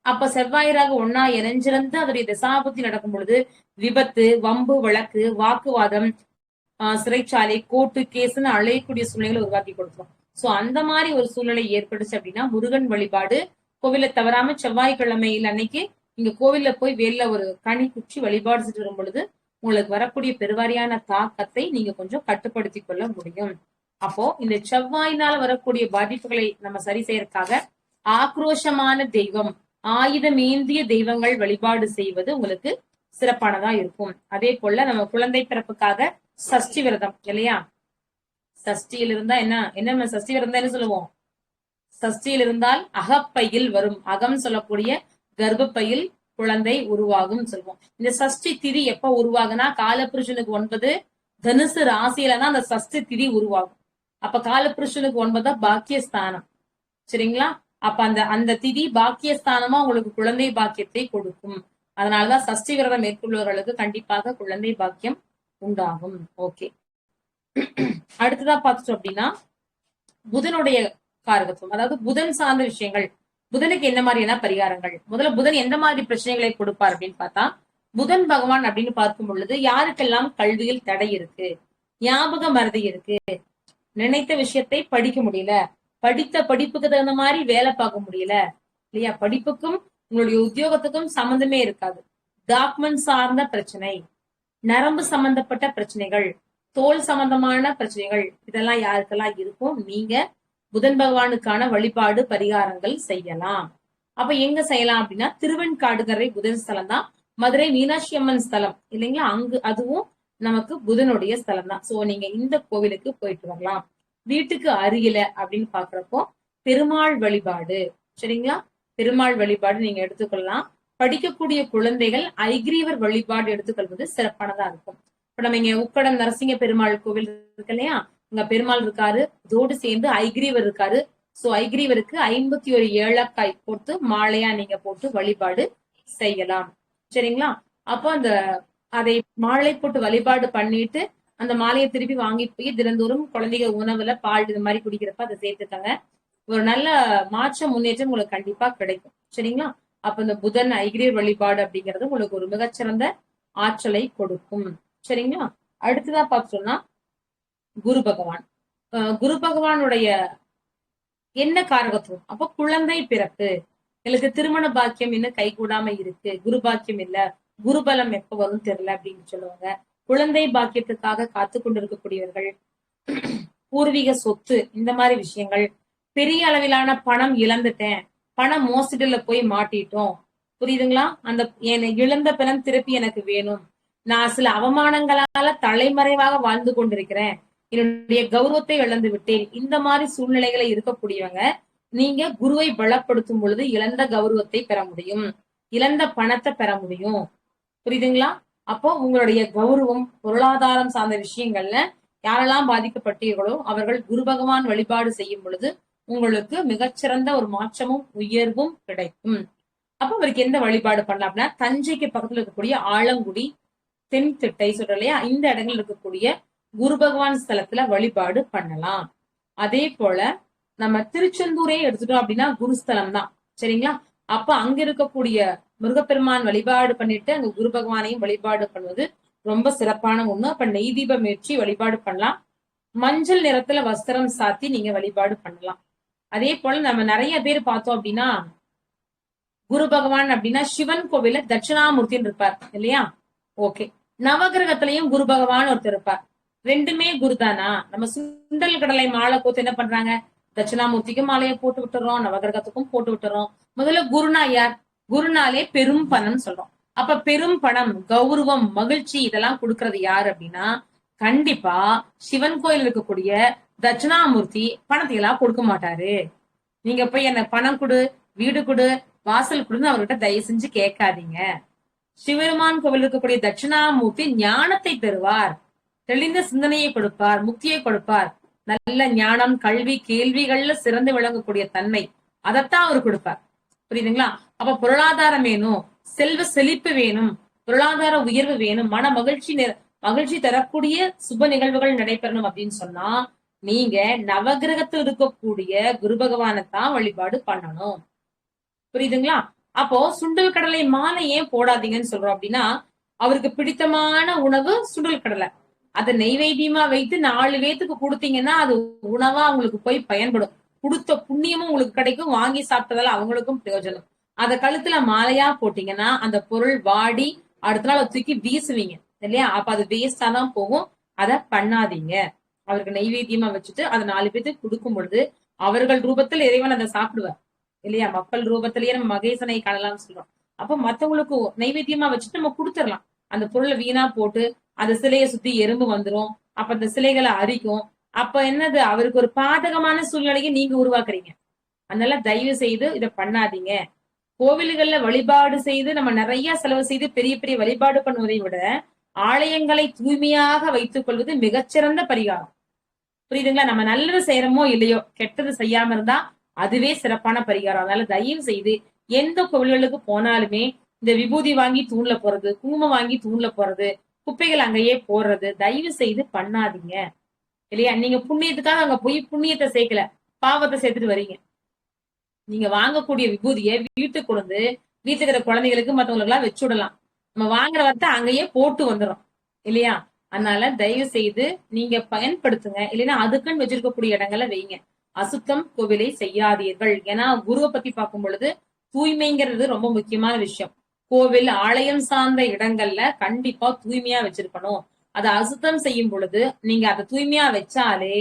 அப்ப செவ்வாய் ராகு ஒன்னா இணைஞ்சிருந்து அதோடைய திசாபுத்தி நடக்கும் பொழுது விபத்து, வம்பு வழக்கு, வாக்குவாதம், சிறைச்சாலை, கோர்ட்டு கேஸ்ன்னு அழையக்கூடிய சூழ்நிலைகளை உருவாக்கி கொடுக்கும். சோ அந்த மாதிரி ஒரு சூழ்நிலை ஏற்பட்டுச்சு அப்படின்னா முருகன் வழிபாடு கோவில தவறாம செவ்வாய்க்கிழமையில் அன்னைக்கு நீங்க கோவில்ல போய் வேல்ல ஒரு கனி குச்சி வழிபாடு செஞ்சு வரும் பொழுது உங்களுக்கு வரக்கூடிய பெருவாரியான தாக்கத்தை நீங்க கொஞ்சம் கட்டுப்படுத்தி கொள்ள முடியும். அப்போ இந்த செவ்வாயினால வரக்கூடிய பாதிப்புகளை நம்ம சரி செய்யறதுக்காக ஆக்ரோஷமான தெய்வம், ஆயுதம் ஏந்திய தெய்வங்கள் வழிபாடு செய்வது உங்களுக்கு சிறப்பானதா இருக்கும். அதே போல நம்ம குழந்தை பிறப்புக்காக சஷ்டி விரதம் இல்லையா? சஷ்டியில் இருந்தா என்ன சஷ்டி விரதம் என்ன சொல்லுவோம்? சஷ்டியில் இருந்தால் அகப்பையில் வரும், அகம் சொல்லக்கூடிய கர்ப்பப்பையில் குழந்தை உருவாகும் சொல்லுவோம். இந்த சஷ்டி திதி எப்ப உருவாகுனா காலபுருஷனுக்கு 9 தனுசு ராசியில தான் அந்த சஷ்டி திதி உருவாகும். அப்ப காலபுருஷனுக்கு 9 பாக்கியஸ்தானம். சரிங்களா? அப்ப அந்த திதி பாக்கியஸ்தானமா உங்களுக்கு குழந்தை பாக்கியத்தை கொடுக்கும். அதனாலதான் சஷ்டி விரதம் மேற்கொள்பவர்களுக்கு கண்டிப்பாக குழந்தை பாக்கியம் உண்டாகும். ஓகே, அடுத்ததா பார்த்துட்டோம் அப்படின்னா புதனுடைய காரகத்துவம், அதாவது புதன் சார்ந்த விஷயங்கள். புதனுக்கு என்ன மாதிரியான பரிகாரங்கள்? முதல்ல புதன் எந்த மாதிரி பிரச்சனைகளை கொடுப்பார் அப்படின்னு பார்த்தா, புதன் பகவான் அப்படின்னு பார்க்கும் பொழுது யாருக்கெல்லாம் கல்வியில் தடை இருக்கு, ஞாபக மறதி இருக்கு, நினைத்த விஷயத்தை படிக்க முடியல, படித்த படிப்புக்கு தகுந்த மாதிரி வேலை பார்க்க முடியல இல்லையா, படிப்புக்கும் உங்களுடைய உத்தியோகத்துக்கும் சம்பந்தமே இருக்காது, டாக்குமெண்ட் சார்ந்த பிரச்சனை, நரம்பு சம்பந்தப்பட்ட பிரச்சனைகள், தோல் சம்பந்தமான பிரச்சனைகள், இதெல்லாம் யாருக்கெல்லாம் இருக்கும், நீங்க புதன் பகவானுக்கான வழிபாடு பரிகாரங்கள் செய்யலாம். அப்ப எங்க செய்யலாம் அப்படின்னா, திருவெண்காடுகரை புதன் ஸ்தலம் தான், மதுரை மீனாட்சி அம்மன் ஸ்தலம் இல்லைங்களா, அங்கு அதுவும் நமக்கு புதனுடைய ஸ்தலம் தான். சோ நீங்க இந்த கோவிலுக்கு போயிட்டு வரலாம். வீட்டுக்கு அருகில அப்படின்னு பாக்குறப்போ பெருமாள் வழிபாடு, சரிங்களா, பெருமாள் வழிபாடு நீங்க எடுத்துக்கொள்ளலாம். படிக்கக்கூடிய குழந்தைகள் ஐகிரீவர் வழிபாடு எடுத்துக்கொள்வது சிறப்பானதா இருக்கும். இப்ப நம்ம இங்க உக்கடம் நரசிங்க பெருமாள் கோவில் இருக்கு இல்லையா, இங்க பெருமாள் இருக்காரு, இதோடு சேர்ந்து ஐகிரீவர் இருக்காரு. சோ ஐகிரீவருக்கு 51 ஏலக்காய் போட்டு மாலையா நீங்க போட்டு வழிபாடு செய்யலாம். சரிங்களா? அப்போ அதை மாலை போட்டு வழிபாடு பண்ணிட்டு அந்த மாலையை திருப்பி வாங்கி போய் தினந்தோறும் குழந்தைங்க உணவுல பால் இது மாதிரி குடிக்கிறப்ப அதை சேர்த்துக்காங்க. ஒரு நல்ல மாற்றம் முன்னேற்றம் உங்களுக்கு கண்டிப்பா கிடைக்கும். சரிங்களா? அப்ப இந்த புதன் ஐகிரீவர் வழிபாடு அப்படிங்கிறது உங்களுக்கு ஒரு மிகச்சிறந்த ஆற்றலை கொடுக்கும். சரிங்களா? அடுத்ததா பார்த்தோம்னா குரு பகவான். குரு பகவானுடைய என்ன காரகத்துவம்? அப்ப குழந்தை பிறப்பு, எனக்கு திருமண பாக்கியம் இன்னும் கை கூடாம இருக்கு, குரு பாக்கியம் இல்ல, குருபலம் எப்ப வரும் தெரியல அப்படின்னு சொல்லுவாங்க. குழந்தை பாக்கியத்துக்காக காத்து கொண்டிருக்கக்கூடியவர்கள், பூர்வீக சொத்து, இந்த மாதிரி விஷயங்கள், பெரிய அளவிலான பணம் இழந்துட்டேன், பண மோசடியில போய் மாட்டிட்டோம், புரியுதுங்களா, அந்த இழந்த பணம் திருப்பி எனக்கு வேணும், நான் சில அவமானங்களால தலைமறைவாக வாழ்ந்து கொண்டிருக்கிறேன், என்னுடைய கௌரவத்தை இழந்து விட்டேன், இந்த மாதிரி சூழ்நிலைகளை இருக்கக்கூடியவங்க நீங்க குருவை பலப்படுத்தும் பொழுது இழந்த கௌரவத்தை பெற முடியும், இழந்த பணத்தை பெற முடியும். புரியுதுங்களா? அப்போ உங்களுடைய கௌரவம், பொருளாதாரம் சார்ந்த விஷயங்கள்ல யாரெல்லாம் பாதிக்கப்பட்டீர்களோ அவர்கள் குரு பகவான் வழிபாடு செய்யும் பொழுது உங்களுக்கு மிகச்சிறந்த ஒரு மாற்றமும் உயர்வும் கிடைக்கும். அப்ப அவருக்கு எந்த வழிபாடு பண்ணலாம் அப்படின்னா, தஞ்சைக்கு பக்கத்துல இருக்கக்கூடிய ஆலங்குடி, தென்திட்டை சொல்ற இல்லையா, இந்த இடங்கள் இருக்கக்கூடிய குரு பகவான் ஸ்தலத்துல வழிபாடு பண்ணலாம். அதே போல நம்ம திருச்செந்தூரே எடுத்துட்டோம் அப்படின்னா குருஸ்தலம் தான். சரிங்களா? அப்ப அங்க இருக்கக்கூடிய முருகப்பெருமான் வழிபாடு பண்ணிட்டு அங்க குரு பகவானையும் வழிபாடு பண்ணுவது ரொம்ப சிறப்பான ஒண்ணு. அப்ப நெய் தீபம் ஏற்றி வழிபாடு பண்ணலாம். மஞ்சள் நிறத்துல வஸ்திரம் சாத்தி நீங்க வழிபாடு பண்ணலாம். அதே போல நம்ம நிறைய பேர் பார்த்தோம் அப்படின்னா, குரு பகவான் அப்படின்னா சிவன் கோவில தட்சிணாமூர்த்தின்னு இருப்பார் இல்லையா? ஓகே, நவகிரகத்திலையும் குரு பகவான் ஒருத்தர் இருப்பார். ரெண்டுமே குரு தானா? நம்ம சுண்டல் கடலை மாலை கோத்து என்ன பண்றாங்க, தட்சிணாமூர்த்திக்கும் மாலையை போட்டு விட்டுறோம், நவகிரகத்துக்கும் போட்டு விட்டுறோம். முதல்ல குருனா யார்? குருனாலே பெரும் பணம் சொல்றோம். அப்ப பெரும் பணம், கௌரவம், மகிழ்ச்சி இதெல்லாம் கொடுக்கறது யாரு அப்படின்னா கண்டிப்பா சிவன் கோயில் இருக்கக்கூடிய தட்சிணாமூர்த்தி பணத்தை எல்லாம் கொடுக்க மாட்டாரு. நீங்க போய் என்ன பணம் கொடு, வீடு கொடு, வாசல் கொடுன்னு அவர்கிட்ட தயவு செஞ்சு கேட்காதீங்க. சிவபெருமான் கோவில் இருக்கக்கூடிய தட்சிணாமூர்த்தி ஞானத்தை தருவார், தெளிந்த சிந்தனையை கொடுப்பார், முக்தியை கொடுப்பார், நல்ல ஞானம், கல்வி, கேள்விகள்ல சிறந்து விளங்கக்கூடிய தன்மை, அதைத்தான் அவர் கொடுப்பார். புரியுதுங்களா? அப்ப பொருளாதாரம் வேணும், செல்வ செழிப்பு வேணும், பொருளாதார உயர்வு வேணும், மன மகிழ்ச்சி தரக்கூடிய சுப நிகழ்வுகள் நடைபெறணும் அப்படின்னு சொன்னா நீங்க நவகிரகத்தில் இருக்கக்கூடிய குரு பகவானைத்தான் வழிபாடு பண்ணணும். புரியுதுங்களா? அப்போ சுண்டல் கடலை மாலை ஏன் போடாதீங்கன்னு சொல்றோம் அப்படின்னா, அவருக்கு பிடித்தமான உணவு சுண்டல் கடலை, அதை நெய்வேத்தியமா வைத்து 4 பேத்துக்கு கொடுத்தீங்கன்னா அது உணவா உங்களுக்கு போய் பயன்படும். கொடுத்த புண்ணியமும் உங்களுக்கு கிடைக்கும், வாங்கி சாப்பிட்டதால அவங்களுக்கும் பிரயோஜனம். அத கழுத்துல மாலையா போட்டீங்கன்னா அந்த பொருள் வாடி அடுத்த நாள் தூக்கி வீசுவீங்க இல்லையா? அப்ப அது வேஸ்டா தான் போகும். அத பண்ணாதீங்க. அவருக்கு நைவேத்தியமா வச்சுட்டு அதை 4 பேத்துக்கு கொடுக்கும் பொழுது அவர்கள் ரூபத்தில் இறைவன் அதை சாப்பிடுவார் இல்லையா? மக்கள் ரூபத்திலேயே நம்ம மகேசனை காணலாம்னு சொல்றோம். அப்ப மத்தவங்களுக்கு நைவேத்தியமா வச்சுட்டு நம்ம கொடுத்துடலாம். அந்த பொருளை வீணா போட்டு அந்த சிலையை சுத்தி எறும்பு வந்துரும். அப்ப அந்த சிலைகளை அரிக்கும். அப்ப என்னது, அவருக்கு ஒரு பாதகமான சூழ்நிலையை நீங்க உருவாக்குறீங்க. அதனால தயவு செய்து இதை பண்ணாதீங்க. கோவில்கள்ல வழிபாடு செய்து நம்ம நிறைய செலவு செய்து பெரிய பெரிய வழிபாடு பண்ணுவதை விட ஆலயங்களை தூய்மையாக வைத்துக் கொள்வது மிகச்சிறந்த பரிகாரம். புரியுதுங்களா? நம்ம நல்லது செய்யறோமோ இல்லையோ, கெட்டது செய்யாம இருந்தா அதுவே சிறப்பான பரிகாரம். அதனால தயவு செய்து எந்த கோவில்களுக்கு போனாலுமே இந்த விபூதி வாங்கி தூண்ல போறது, குங்குமம் வாங்கி தூண்ல போறது, குப்பைகள் அங்கேயே போடுறது தயவு செய்து பண்ணாதீங்க இல்லையா? நீங்க புண்ணியத்துக்காக அங்க போய் புண்ணியத்தை சேர்க்கல, பாவத்தை சேர்த்துட்டு வரீங்க. நீங்க வாங்கக்கூடிய விபூதியை வீட்டுக்கு கொண்டு வீட்டுக்கு இருக்கிற குழந்தைகளுக்கு மத்தவங்களுக்கு எல்லாம் வச்சு விடலாம். நம்ம வாங்குற வார்த்தை அங்கேயே போட்டு வந்துடும் இல்லையா? அதனால தயவு செய்து நீங்க பயன்படுத்துங்க. இல்லைன்னா அதுக்குன்னு வச்சிருக்கக்கூடிய இடங்களை வைங்க. அசுத்தம் கோவிலை செய்யாதீர்கள். ஏன்னா குருவை பத்தி பார்க்கும் பொழுது தூய்மைங்கிறது ரொம்ப முக்கியமான விஷயம். கோவில் ஆலயம் சார்ந்த இடங்கள்ல கண்டிப்பா தூய்மையா வச்சிருக்கணும். அதை அசுத்தம் செய்யும் பொழுது நீங்க அதை தூய்மையா வச்சாலே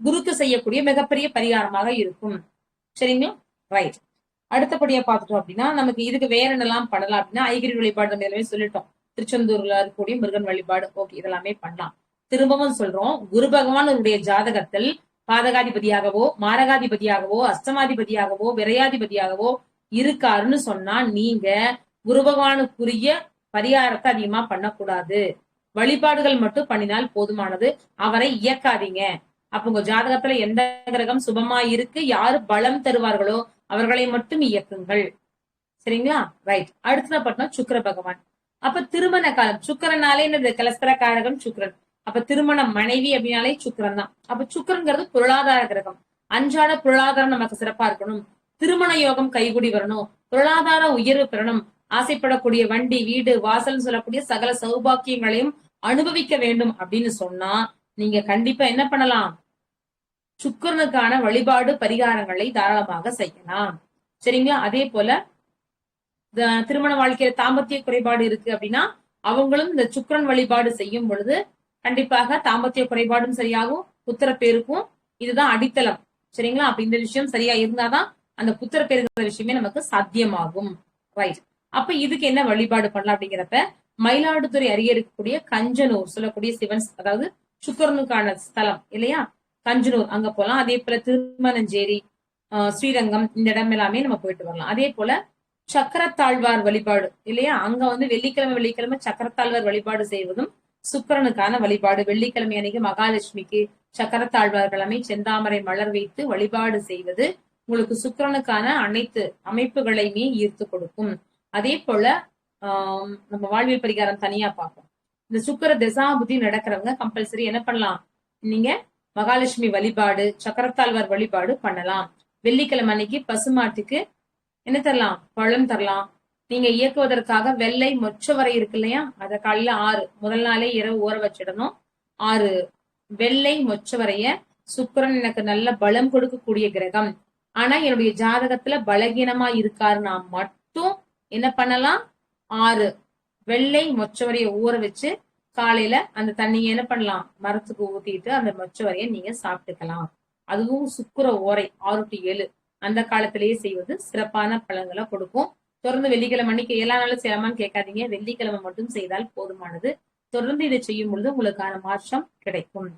குருக்கு செய்யக்கூடிய மிகப்பெரிய பரிகாரமாக இருக்கும். சரிங்களா? ரைட். அடுத்தபடியா பார்த்துட்டோம் அப்படின்னா நமக்கு இதுக்கு வேற என்னெல்லாம் பண்ணலாம் அப்படின்னா ஐகிரி வழிபாடு நம்ம எல்லாமே சொல்லிட்டோம். திருச்செந்தூர்ல இருக்கக்கூடிய முருகன் வழிபாடு, ஓகே, இதெல்லாமே பண்ணலாம். திரும்பவும் சொல்றோம், குரு பகவானுடைய ஜாதகத்தில் பாதகாதிபதியாகவோ மாரகாதிபதியாகவோ அஷ்டமாதிபதியாகவோ விரையாதிபதியாகவோ இருக்காருன்னு சொன்னா நீங்க குரு பகவானுக்குரிய பரிகாரத்தை அதிகமா பண்ணக்கூடாது. வழிபாடுகள் மட்டும் பண்ணினால் போதுமானது. அவரை இயக்காதீங்க. அப்ப உங்க ஜாதகத்துல எந்த கிரகம் சுபமா இருக்கு, யாரு பலம் தருவார்களோ அவர்களை மட்டும் இயக்குங்கள். சரிங்களா? ரைட். அடுத்ததா பார்த்தோம்னா சுக்கிர பகவான். அப்ப திருமண காலம், சுக்கிரனாலே என்னது, கலஸ்திரகாரகம் சுக்கிரன். அப்ப திருமண மனைவி அப்படின்னாலே சுக்கிரன் தான். அப்ப சுக்கிரன்கிறது பொருளாதார கிரகம். அன்றாட பொருளாதாரம் நமக்கு சிறப்பா இருக்கணும், திருமண யோகம் கைகூடி வரணும், பொருளாதார உயர்வு பெறணும், ஆசைப்படக்கூடிய வண்டி வீடு வாசல் சொல்லக்கூடிய சகல சௌபாக்கியங்களையும் அனுபவிக்க வேண்டும் அப்படின்னு சொன்னா நீங்க கண்டிப்பா என்ன பண்ணலாம், சுக்கிரனுக்கான வழிபாடு பரிகாரங்களை தாராளமாக செய்யலாம். சரிங்களா? அதே போல திருமண வாழ்க்கையில தாம்பத்திய குறைபாடு இருக்கு அப்படின்னா அவங்களும் இந்த சுக்கிரன் வழிபாடு செய்யும் பொழுது கண்டிப்பாக தாம்பத்திய குறைபாடும் சரியாகும், புத்திர பேருக்கும் இதுதான் அடித்தளம். சரிங்களா? அப்ப இந்த விஷயம் சரியா இருந்தாதான் அந்த புத்திர பேருங்கிற விஷயமே நமக்கு சாத்தியமாகும். ரைட். அப்ப இதுக்கு என்ன வழிபாடு பண்ணலாம் அப்படிங்கிறப்ப மயிலாடுதுறை அருகே இருக்கக்கூடிய கஞ்சனூர் சொல்லக்கூடிய சிவன், அதாவது சுக்கிரனுக்கான ஸ்தலம் இல்லையா, கஞ்சனூர், அங்க போலாம். அதே போல திருமணஞ்சேரி, ஸ்ரீரங்கம், இந்த இடம் எல்லாமே நம்ம போயிட்டு வரலாம். அதே போல சக்கரத்தாழ்வார் வழிபாடு இல்லையா, அங்க வந்து வெள்ளிக்கிழமை சக்கரத்தாழ்வார் வழிபாடு செய்வதும் சுக்கிரனுக்கான வழிபாடு. வெள்ளிக்கிழமை அன்னைக்கு மகாலட்சுமிக்கு சக்கரத்தாழ்வார் கிழமை செந்தாமரை மலர் வைத்து வழிபாடு செய்வது உங்களுக்கு சுக்கிரனுக்கான அனைத்து அமைப்புகளையுமே ஈர்த்து கொடுக்கும். அதே போல நம்ம வாழ்வியல் பரிகாரம் தனியா பார்ப்போம். இந்த சுக்கிர தசாபுத்தி நடக்கிறவங்க கம்பல்சரி என்ன பண்ணலாம், நீங்க மகாலட்சுமி வழிபாடு சக்கரத்தாழ்வார் வழிபாடு பண்ணலாம். வெள்ளிக்கிழமை அன்னைக்கு பசுமாட்டுக்கு என்ன தரலாம், பழம் தரலாம். நீங்க இயக்குவதற்காக வெள்ளை மொச்சவரை இருக்கு இல்லையா, அத காலையில 6 முதல் நாளே இரவு ஊற வச்சிடணும். 6 வெள்ளை மொச்சவரைய, சுக்கிரன் எனக்கு நல்ல பலம் கொடுக்கக்கூடிய கிரகம், ஆனா என்னுடைய ஜாதகத்துல பலகீனமா இருக்காருன்னா மட்டும் என்ன பண்ணலாம், 6 வெள்ளை மொச்சவரைய ஊற வச்சு காலையில அந்த தண்ணியை என்ன பண்ணலாம், மரத்துக்கு ஊத்திட்டு அந்த மொச்சவரைய நீங்க சாப்பிட்டுக்கலாம். அதுவும் சுக்கிர ஓரை 6 to 7 அந்த காலத்திலேயே செய்வது சிறப்பான பலன்களை கொடுக்கும். தொடர்ந்து வெள்ளிக்கிழமை அன்னைக்கு எல்லா நாளும் செய்யலாமான்னு கேட்காதீங்க, வெள்ளிக்கிழமை மட்டும் செய்தால் போதுமானது. தொடர்ந்து இதை செய்யும் பொழுது உங்களுக்கான மாற்றம் கிடைக்கும்.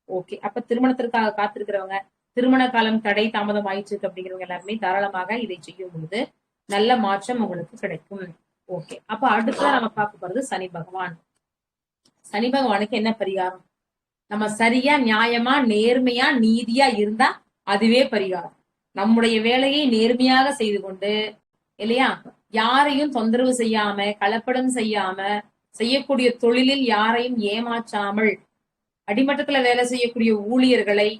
ஓகே. அப்ப திருமணத்திற்காக காத்திருக்கிறவங்க, திருமண காலம் தடை தாமதம் ஆயிடுச்சு அப்படிங்கிறவங்க எல்லாருமே தாராளமாக இதை செய்யும் பொழுது நல்ல மாற்றம் உங்களுக்கு கிடைக்கும். ஓகே. அப்ப அடுத்ததான் நம்ம பார்க்க போறது சனி பகவான். சனி பகவானுக்கு என்ன பரிகாரம், நம்ம சரியா நியாயமா நேர்மையா நீதியா இருந்தா அதுவே பரிகாரம். நம்முடைய வேலையை நேர்மையாக செய்து கொண்டு இல்லையா, யாரையும் தொந்தரவு செய்யாம கலப்படம் செய்யாம செய்யக்கூடிய தொழிலில் யாரையும் ஏமாற்றாமல் அடிமட்டத்துல வேலை செய்யக்கூடிய ஊழியர்களை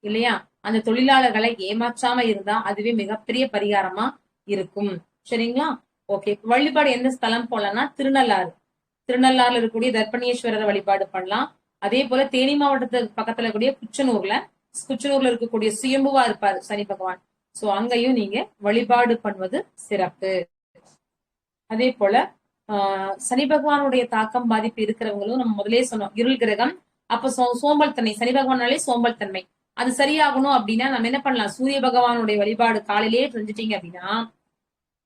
இல்லையா அந்த தொழிலாளர்களை ஏமாற்றாம இருந்தா அதுவே மிகப்பெரிய பரிகாரமா இருக்கும். சரிங்களா? ஓகே. வழிபாடு எந்த ஸ்தலம் போலன்னா திருநள்ளாறு, திருநள்ளாறுல இருக்கக்கூடிய தர்ப்பணேஸ்வரர் வழிபாடு பண்ணலாம். அதே போல தேனி மாவட்டத்துக்கு பக்கத்துல கூடிய குச்சனூர்ல குச்சனூர்ல இருக்கக்கூடிய சுயம்புவா இருப்பாரு சனி பகவான். சோ அங்கேயும் நீங்க வழிபாடு பண்ணுவது சிறப்பு. அதே போல சனி பகவானுடைய தாக்கம் பாதிப்பு இருக்கிறவங்களும் நம்ம முதலே சொன்னோம், இருள் கிரகம். அப்ப சோம்பல் தன்மை, சனி பகவானாலே சோம்பல் தன்மை, அது சரியாகணும் அப்படின்னா நம்ம என்ன பண்ணலாம், சூரிய பகவானுடைய வழிபாடு காலையிலேயே செஞ்சுட்டீங்க அப்படின்னா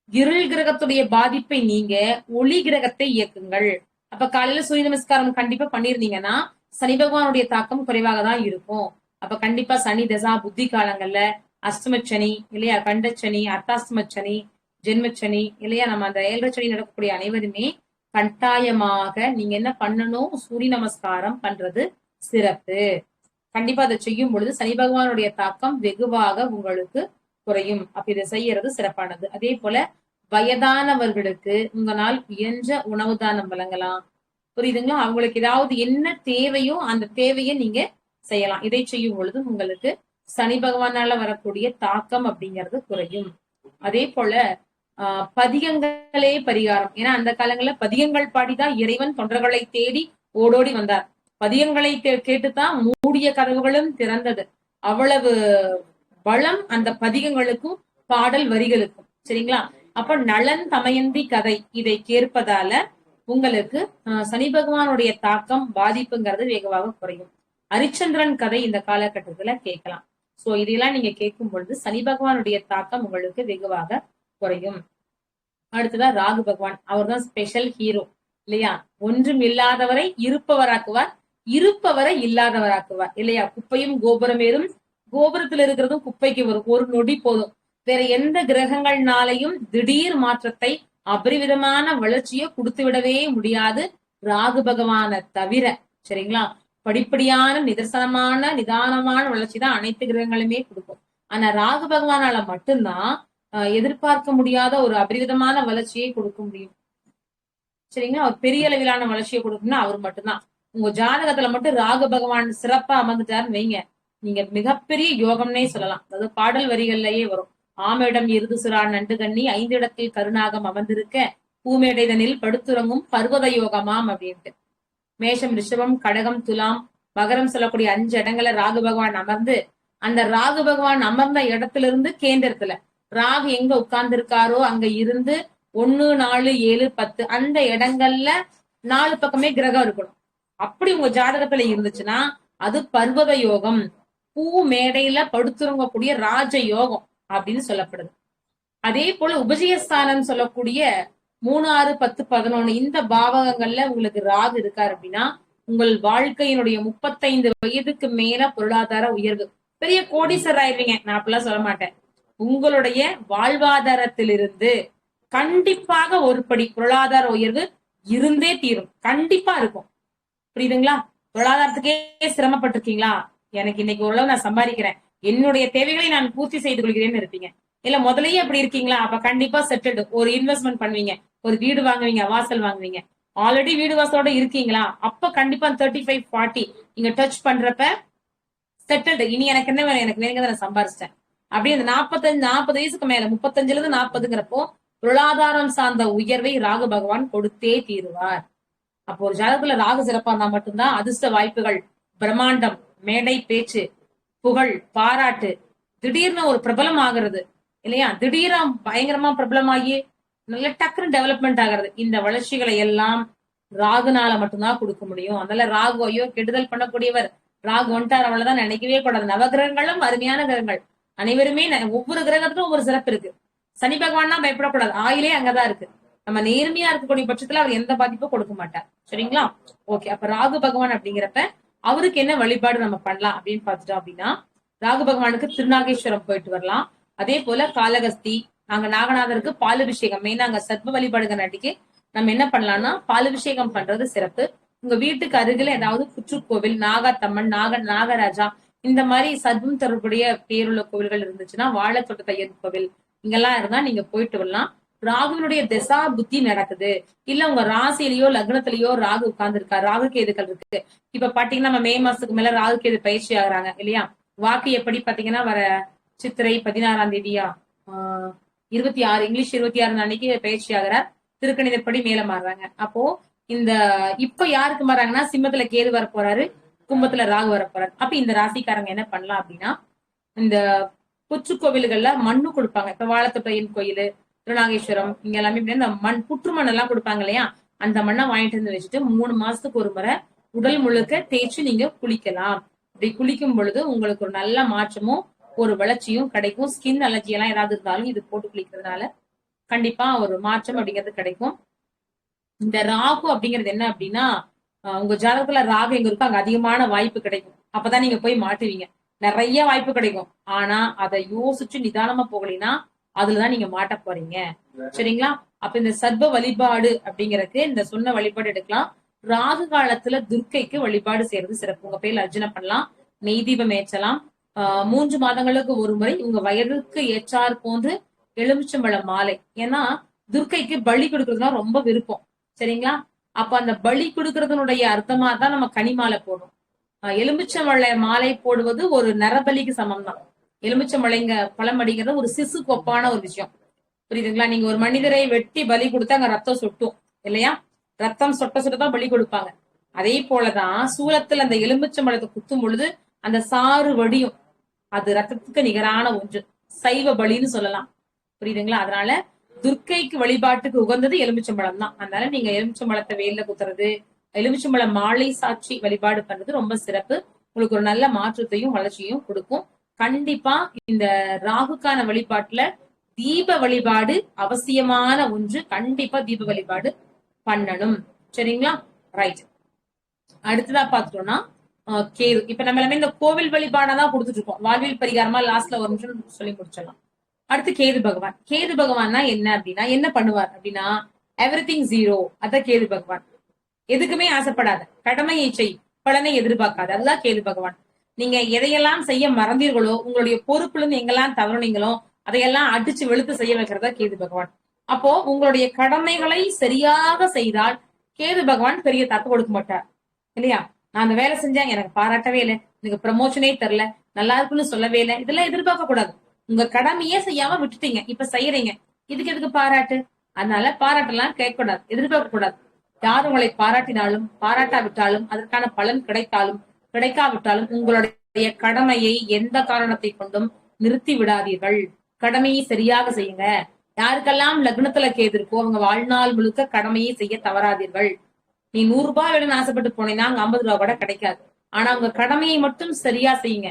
இருள் கிரகத்துடைய பாதிப்பை நீங்க ஒளி கிரகத்தை இயக்குங்கள். அப்ப காலையில சூரிய நமஸ்காரம் கண்டிப்பா பண்ணிருந்தீங்கன்னா சனி பகவானுடைய தாக்கம் குறைவாக தான் இருக்கும். அப்ப கண்டிப்பா சனி தசா புத்தி காலங்கள்ல அஷ்டமச்சனி இல்லையா, கண்டச்சனி, அர்த்தாஷ்டமச்சனி, ஜென்மச்சனி இல்லையா, நம்ம அந்த 7 சனி நடக்கக்கூடிய அனைவருமே கட்டாயமாக நீங்க என்ன பண்ணணும், சூரிய நமஸ்காரம் பண்றது சிறப்பு. கண்டிப்பா அதை செய்யும் பொழுது சனி பகவானுடைய தாக்கம் வெகுவாக உங்களுக்கு குறையும். அப்ப இதை செய்யறது சிறப்பானது. அதே போல வயதானவர்களுக்கு உங்களால் இயன்ற உணவு தானம் வழங்கலாம். புரியுதுங்களா? அவங்களுக்கு ஏதாவது என்ன தேவையோ அந்த தேவையை நீங்க செய்யலாம். இதை செய்யும் பொழுது உங்களுக்கு சனி பகவானால வரக்கூடிய தாக்கம் அப்படிங்கிறது குறையும். அதே போல பதிகங்களே பரிகாரம். ஏன்னா அந்த காலங்கள்ல பதிகங்கள் பாடிதான் இறைவன் தொண்டர்களை தேடி ஓடோடி வந்தார். பதிகங்களை கேட்டுதான் மூடிய கதவுகளும் திறந்தது. அவ்வளவு பலம் அந்த பதிகங்களுக்கும் பாடல் வரிகளுக்கும். சரிங்களா? அப்ப நலன் தமயந்தி கதை இதை கேட்பதால உங்களுக்கு சனி பகவானுடைய தாக்கம் பாதிப்புங்கிறது வெகுவாக குறையும். ஹரிச்சந்திரன் கதை இந்த காலகட்டத்துல கேட்கலாம். சோ இதெல்லாம் நீங்க கேட்கும் பொழுது சனி பகவானுடைய தாக்கம் உங்களுக்கு வெகுவாக குறையும். அடுத்ததா ராகு பகவான், அவர் தான் ஸ்பெஷல் ஹீரோ இல்லையா? ஒன்றும் இல்லாதவரை இருப்பவராக்குவார், இருப்பவரை இல்லாதவராக்குவார் இல்லையா? குப்பையும் கோபுரமேறும், கோபுரத்தில் இருக்கிறதும் குப்பைக்கு வரும், ஒரு நொடி போதும். வேற எந்த கிரகங்கள்னாலையும் திடீர் மாற்றத்தை அபரிவிதமான வளர்ச்சியை கொடுத்து விடவே முடியாது ராகு பகவான தவிர. சரிங்களா? படிப்படியான நிதர்சனமான நிதானமான வளர்ச்சி தான் அனைத்து கிரகங்களுமே கொடுக்கும். ஆனா ராகு பகவானால மட்டும்தான் எதிர்பார்க்க முடியாத ஒரு அபரிவிதமான வளர்ச்சியை கொடுக்க முடியும். சரிங்களா? ஒரு பெரிய அளவிலான வளர்ச்சியை கொடுக்கணும்னா அவர் மட்டும்தான். உங்க ஜாதகத்துல மட்டும் ராகு பகவான் சிறப்பா அமர்ந்துட்டாருன்னு வைங்க, நீங்க மிகப்பெரிய யோகம்னே சொல்லலாம். அதாவது பாடல் வரிகள்லயே வரும், ஆமேடம் எருது சிறா நண்டு கண்ணி 5 இடத்தில் கருநாகம் அமர்ந்திருக்க பூமேடைதனில் படுத்துறங்கும் பர்வத யோகமாம் அப்படின்ட்டு. மேஷம், ரிஷபம், கடகம், துலாம், மகரம் சொல்லக்கூடிய 5 இடங்களை ராகு பகவான் அமர்ந்து, அந்த ராகு பகவான் அமர்ந்த இடத்துல இருந்து கேந்திரத்துல ராகு எங்க உட்கார்ந்து இருக்காரோ அங்க இருந்து 1, 4, 7, 10 அந்த இடங்கள்ல 4 பக்கமே கிரகம் இருக்கணும். அப்படி உங்க ஜாதகத்துல இருந்துச்சுன்னா அது பர்வத யோகம், பூ மேடையில படுத்துறங்கக்கூடிய ராஜ யோகம் அப்படின்னு சொல்லப்படுது. அதே போல உபஜயஸ்தானம் சொல்லக்கூடிய 3, 6, 10, 11 இந்த பாவகங்கள்ல உங்களுக்கு ராகு இருக்காரு அப்படின்னா உங்கள் வாழ்க்கையினுடைய 35 வயதுக்கு மேல பொருளாதார உயர்வு, பெரிய கோடீஸ்வரர் ஆயிருவீங்க. நான் அப்படிலாம் சொல்ல மாட்டேன். உங்களுடைய வாழ்வாதாரத்திலிருந்து கண்டிப்பாக ஒரு படி பொருளாதார உயர்வு இருந்தே தீரும், கண்டிப்பா இருக்கும். புரியுதுங்களா? பொருளாதாரத்துக்கே சிரமப்பட்டிருக்கீங்களா, எனக்கு இன்னைக்கு ஓரளவு நான் சம்பாதிக்கிறேன், என்னுடைய தேவைகளை நான் பூர்த்தி செய்து கொள்கிறேன்னு இருப்பீங்க. இல்ல முதலையே அப்படி இருக்கீங்களா, அப்ப கண்டிப்பா செட்டில்டு, ஒரு இன்வெஸ்ட்மெண்ட் பண்ணுவீங்க, ஒரு வீடு வாங்குவீங்க, வாசல் வாங்குவீங்க. ஆல்ரெடி வீடு வாசலோட இருக்கீங்களா, அப்ப கண்டிப்பா 35, 40 நீங்க டச் பண்றப்ப செட்டில்டு. இனி எனக்கு என்ன வேணும், எனக்கு வேணுங்க நான் சம்பாரிச்சிட்டேன். அப்படியே அந்த 40 வயசுக்கு மேல 35ல இருந்து 40ங்கிறப்போ பொருளாதாரம் சார்ந்த உயர்வை ராகு பகவான் கொடுத்தே தீருவார். அப்போ ஒரு ஜாதகத்துல ராகு சிறப்பா இருந்தா மட்டும்தான் அதிர்ஷ்ட வாய்ப்புகள், பிரம்மாண்டம், மேடை பேச்சு, புகழ், பாராட்டு, திடீர்னு ஒரு பிரபலம் ஆகிறது இல்லையா, திடீரா பயங்கரமா பிரபலமாகி நல்ல டக்குன்னு டெவலப்மெண்ட் ஆகிறது. இந்த வளர்ச்சிகளை எல்லாம் ராகுனால மட்டும்தான் கொடுக்க முடியும். அதனால ராகு ஐயோ கெடுதல் பண்ணக்கூடியவர், ராகு வந்துட்டார் அவ்வளவுதான் நினைக்கவே கூடாது. நவகிரகங்களும் அருமையான கிரகங்கள், அனைவருமே ஒவ்வொரு கிரகத்துக்கும் ஒவ்வொரு சிறப்பு இருக்கு. சனி பகவான் தான் பயப்படக்கூடாது, ஆயிலே அங்கதான் இருக்கு. நம்ம நேர்மையா இருக்கக்கூடிய பட்சத்துல அவர் எந்த பாதிப்பும் கொடுக்க மாட்டார். சரிங்களா? ஓகே. அப்ப ராகு பகவான் அப்படிங்கிறப்ப அவருக்கு என்ன வழிபாடு நம்ம பண்ணலாம் அப்படின்னு பாத்துட்டோம் அப்படின்னா, ராகு பகவானுக்கு திருநாகேஸ்வரம் போயிட்டு வரலாம். அதே போல காளகஸ்தி, நாங்க நாகநாதருக்கு பாலபிஷேகம், மெயினா அங்க சர்ப்ப வழிபாடுங்க நாட்டிக்கு நம்ம என்ன பண்ணலாம்னா பாலபிஷேகம் பண்றது சிறப்பு. உங்க வீட்டுக்கு அருகில ஏதாவது புற்றுக்கோவில், நாகாத்தம்மன், நாகராஜா இந்த மாதிரி சர்வம் தொடர்புடைய பேருள்ள கோவில்கள் இருந்துச்சுன்னா, வாழைத்தோட்டத்தையர் கோவில் இங்கெல்லாம் இருந்தா நீங்க போயிட்டு வரலாம். ராகுவினுடைய திசா புத்தி நடக்குது, இல்ல உங்க ராசியிலயோ லக்னத்திலயோ ராகு உட்கார்ந்து இருக்கா, ராகு கேதுக்கள் இருக்கு. இப்ப பாத்தீங்கன்னா நம்ம மே மாசத்துக்கு மேல ராகு கேது பயிற்சி ஆகுறாங்க இல்லையா. வாக்கு எப்படி பாத்தீங்கன்னா வர சித்திரை 16ஆம் தேதியா 26 இங்கிலீஷ் 26 அன்னைக்கு பயிற்சி ஆகிறார். திருக்கணிதப்படி மேல மாறுறாங்க. அப்போ இந்த இப்ப யாருக்கு மாறாங்கன்னா சிம்மத்துல கேது வர போறாரு, கும்பத்துல ராகு வரப்போறாரு. அப்ப இந்த ராசிக்காரங்க என்ன பண்ணலாம் அப்படின்னா, இந்த கொச்சு கோவில்கள்ல மண்ணு கொடுப்பாங்க. இப்ப வாழத்தொட்டையின் கோயில், திருநாகேஸ்வரம் இங்க எல்லாமே இந்த மண் புற்று மண் எல்லாம் கொடுப்பாங்க இல்லையா, அந்த மண்ணை வாங்கிட்டு வந்து வச்சுட்டு 3 மாசத்துக்கு ஒரு முறை உடல் முழுக்க தேய்ச்சி நீங்க குளிக்கலாம். இப்படி குளிக்கும் பொழுது உங்களுக்கு ஒரு நல்ல மாற்றமும் ஒரு வளர்ச்சியும் கிடைக்கும். ஸ்கின் அலர்ஜி எல்லாம் ஏதாவது இருந்தாலும் இது போட்டு குளிக்கிறதுனால கண்டிப்பா ஒரு மாற்றம் அப்படிங்கிறது கிடைக்கும். இந்த ராகு அப்படிங்கிறது என்ன அப்படின்னா, உங்க ஜாதகத்துல ராகு எங்க இருக்கோ அங்க அதிகமான வாய்ப்பு கிடைக்கும். அப்பதான் நீங்க போய் மாட்டுவீங்க. நிறைய வாய்ப்பு கிடைக்கும். ஆனா அதை யோசிச்சு நிதானமா போகலைன்னா அதுலதான் நீங்க மாட்ட போறீங்க. சரிங்களா? அப்ப இந்த சர்வ வழிபாடு அப்படிங்கறதுக்கு இந்த சொன்ன வழிபாடு எடுக்கலாம். ராகு காலத்துல துர்க்கைக்கு வழிபாடு செய்யறது சிறப்பு. உங்க பேர்ல அர்ச்சனை பண்ணலாம், நெய் தீபம் ஏற்றலாம். 3 மாதங்களுக்கு ஒரு முறை உங்க வயதுக்கு ஏற்றார் போன்று எலுமிச்சம்பழ மாலை. ஏன்னா துர்க்கைக்கு பலி கொடுக்கறதுனா ரொம்ப விருப்பம். சரிங்களா? அப்ப அந்த பலி கொடுக்கறதுனுடைய அர்த்தமா தான் நம்ம கனிமாலை போடுறோம். எலுமிச்சம்பழ மாலை போடுவது ஒரு நரபலிக்கு சமம் தான். எலுமிச்சம்பழைங்க பழம் அடிங்கிறது ஒரு சிசு கொப்பான ஒரு விஷயம். புரியுதுங்களா? நீங்க ஒரு மனிதரை வெட்டி பலி கொடுத்தா அங்க ரத்தம் சொட்டும் இல்லையா? ரத்தம் சொட்ட சொட்டதான் பலி கொடுப்பாங்க. அதே போலதான் சூலத்துல அந்த எலுமிச்சம்பழத்தை குத்தும் பொழுது அந்த சாறு வடியும். அது ரத்தத்துக்கு நிகரான ஒன்று. சைவ பலின்னு சொல்லலாம். புரியுதுங்களா? அதனால துர்க்கைக்கு வழிபாட்டுக்கு உகந்தது எலுமிச்சம்பழம் தான். அதனால நீங்க எலுமிச்சம்பழத்தை வெயில குத்துறது, எலுமிச்சம்பழம் மாலை சாட்சி வழிபாடு பண்றது ரொம்ப சிறப்பு. உங்களுக்கு ஒரு நல்ல மாற்றத்தையும் வளர்ச்சியும் கொடுக்கும். கண்டிப்பா இந்த ராகுக்கான வழிபாட்டுல தீப வழிபாடு அவசியமான ஒன்று. கண்டிப்பா தீப வழிபாடு பண்ணணும். சரிங்களா? ரைட். அடுத்ததா பாத்துட்டோம்னா கேது. இப்ப நம்ம எல்லாமே இந்த கோவில் வழிபாடாதான் கொடுத்துட்டு இருக்கோம். வாழ்வில் பரிகாரமா லாஸ்ட்ல ஒரு நிமிஷம் சொல்லி முடிச்சிடலாம். அடுத்து கேது பகவான். கேது பகவான்னா என்ன அப்படின்னா என்ன பண்ணுவார் அப்படின்னா எவ்ரிதிங் ஜீரோ. அதான் கேது பகவான். எதுக்குமே ஆசைப்படாத, கடமையை செய், பலனை எதிர்பார்க்காத, அதுதான் கேது பகவான். நீங்க எதையெல்லாம் செய்ய மறந்தீர்களோ, உங்களுடைய பொறுப்புல இருந்து எங்கெல்லாம் தவறுனீங்களோ அதையெல்லாம் அடிச்சு வெளுத்து செய்ய வைக்கிறதா கேது பகவான். அப்போ உங்களுடைய கடமைகளை சரியாக செய்தால் கேது பகவான் பெரிய தப்பு கொடுக்க மாட்டார் இல்லையா? நான் அந்த வேலை செஞ்சேன், எனக்கு பாராட்டவே இல்லை, எனக்கு ப்ரமோஷனே தரல, நல்லா இருக்குன்னு சொல்லவே இல்லை, இதெல்லாம் எதிர்பார்க்க கூடாது. உங்க கடமையே செய்யாம விட்டுட்டீங்க, இப்ப செய்யறீங்க, இதுக்கு எதுக்கு பாராட்டு? அதனால பாராட்டெல்லாம் கேட்க கூடாது, எதிர்பார்க்க கூடாது. யார் உங்களை பாராட்டினாலும் பாராட்டாவிட்டாலும் அதற்கான பலன் கிடைத்தாலும் கிடைக்காவிட்டாலும் உங்களுடைய கடமையை எந்த காரணத்தை கொண்டும் நிறுத்தி விடாதீர்கள். கடமையை சரியாக செய்யுங்க. யாருக்கெல்லாம் லக்னத்துல கேது இருக்கோ அவங்க வாழ்நாள் முழுக்க கடமையை செய்ய தவறாதீர்கள். நீ 100 ரூபாய் வேணும்னு ஆசைப்பட்டு போனீங்கன்னா அங்க 50 ரூபாய் கூட கிடைக்காது. ஆனா உங்க கடமையை மட்டும் சரியா செய்யுங்க.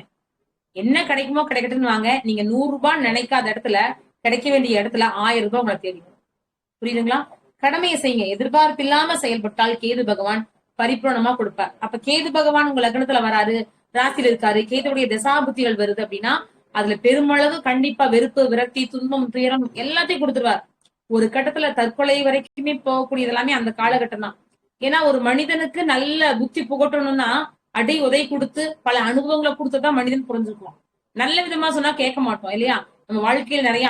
என்ன கிடைக்குமோ கிடைக்கட்டும்னு வாங்க. நீங்க 100 ரூபாய் நினைக்காத இடத்துல கிடைக்க வேண்டிய இடத்துல 1000 ரூபாய் உங்களை தேடி. புரியுதுங்களா? கடமையை செய்யுங்க. எதிர்பார்ப்பு இல்லாம செயல்பட்டால் கேது பகவான் பரிபூர்ணமா கொடுப்பார். அப்ப கேது பகவான் உங்க லக்னத்துல வராரு, ராசியில இருக்காரு, கேதுடைய தசாபுத்திகள் வருது அப்படின்னா அதுல பெருமளவு கண்டிப்பா வெறுப்பு, விரக்தி, துன்பம், துயரம் எல்லாத்தையும் கொடுத்துருவார். ஒரு கட்டத்துல தற்கொலை வரைக்குமே போகக்கூடியது எல்லாமே அந்த காலகட்டம் தான். ஏன்னா ஒரு மனிதனுக்கு நல்ல புத்தி புகட்டணும்னா அடை உதை கொடுத்து பல அனுபவங்களை கொடுத்துதான் மனிதன் புரிஞ்சுக்குவோம். நல்ல விதமா சொன்னா கேட்க மாட்டோம் இல்லையா? நம்ம வாழ்க்கையில நிறைய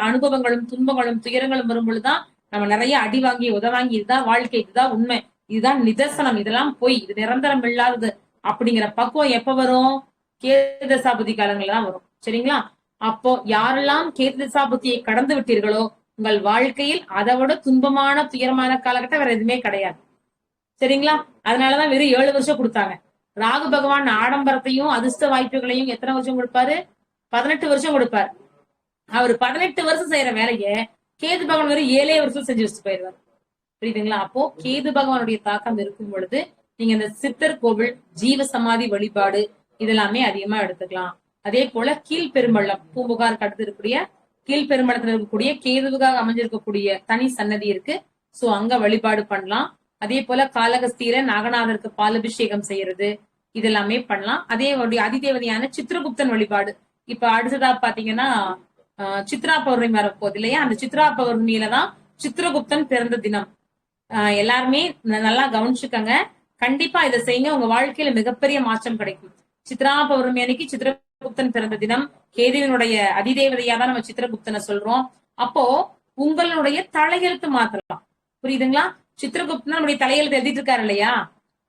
அனுபவங்களும் துன்பங்களும் துயரங்களும் வரும்பொழுதுதான் நம்ம நிறைய அடி வாங்கி உதவாங்கி இதுதான் வாழ்க்கை, இதுதான் உண்மை, இதுதான் நிதர்சனம், இதெல்லாம் போய் இது நிரந்தரம் இல்லாதது அப்படிங்கிற பக்குவம் எப்ப வரும்? கேது தசாபுத்தி காலங்கள்ல தான் வரும். சரிங்களா? அப்போ யாரெல்லாம் கேது தசாபுத்தியை கடந்து விட்டீர்களோ உங்கள் வாழ்க்கையில் அதை விட துன்பமான துயரமான காலகட்டம் வேற எதுவுமே கிடையாது. சரிங்களா? அதனாலதான் வெறும் 7 வருஷம் கொடுத்தாங்க. ராகு பகவான் ஆடம்பரத்தையும் அதிர்ஷ்ட வாய்ப்புகளையும் எத்தனை வருஷம் கொடுப்பாரு? 18 வருஷம் கொடுப்பாரு. அவர் 18 வருஷம் செய்யற வேலையை கேது பகவான் வெறும் 7 வருஷம் செஞ்சு வச்சுட்டு போயிடுவார். புரியுதுங்களா? அப்போ கேது பகவானுடைய தாக்கம் இருக்கும் பொழுது நீங்க இந்த சித்தர் கோவில், ஜீவ சமாதி வழிபாடு இதெல்லாமே அதிகமா எடுத்துக்கலாம். அதே போல கீழ்பெரும்பள்ளம், பூம்புகார் அடுத்து இருக்கக்கூடிய கீழ்பெரும்பள்ளத்துல இருக்கக்கூடிய கேதுவுக்காக அமைஞ்சிருக்கக்கூடிய தனி சன்னதி இருக்கு. சோ அங்க வழிபாடு பண்ணலாம். அதே போல காளகஸ்தியில நாகநாதருக்கு பாலபிஷேகம் செய்யறது இதெல்லாமே பண்ணலாம். அதே அதிதேவதையான சித்திரகுப்தன் வழிபாடு. இப்ப அடுத்ததா பாத்தீங்கன்னா சித்ரா பௌர்ணமி வரப்போகுது இல்லையா? அந்த சித்ரா பௌர்ணமியில தான் சித்திரகுப்தன் பிறந்த தினம். எல்லாருமே நல்லா கவனிச்சுக்கங்க. கண்டிப்பா இதை செய்யுங்க, உங்க வாழ்க்கையில மிகப்பெரிய மாற்றம் கிடைக்கும். சித்ரா பௌர்ணமி அன்னைக்கு சித்திரகுப்தன் பிறந்த தினம். கேதுவினுடைய அதிதேவதையா தான் நம்ம சித்திரகுப்தனை சொல்றோம். அப்போ உங்களுடைய தலையெழுத்து மாத்தலாம். புரியுதுங்களா? சித்திரகுப்தன் நம்முடைய தலையெழுத்து எழுதிட்டு இருக்காரு இல்லையா?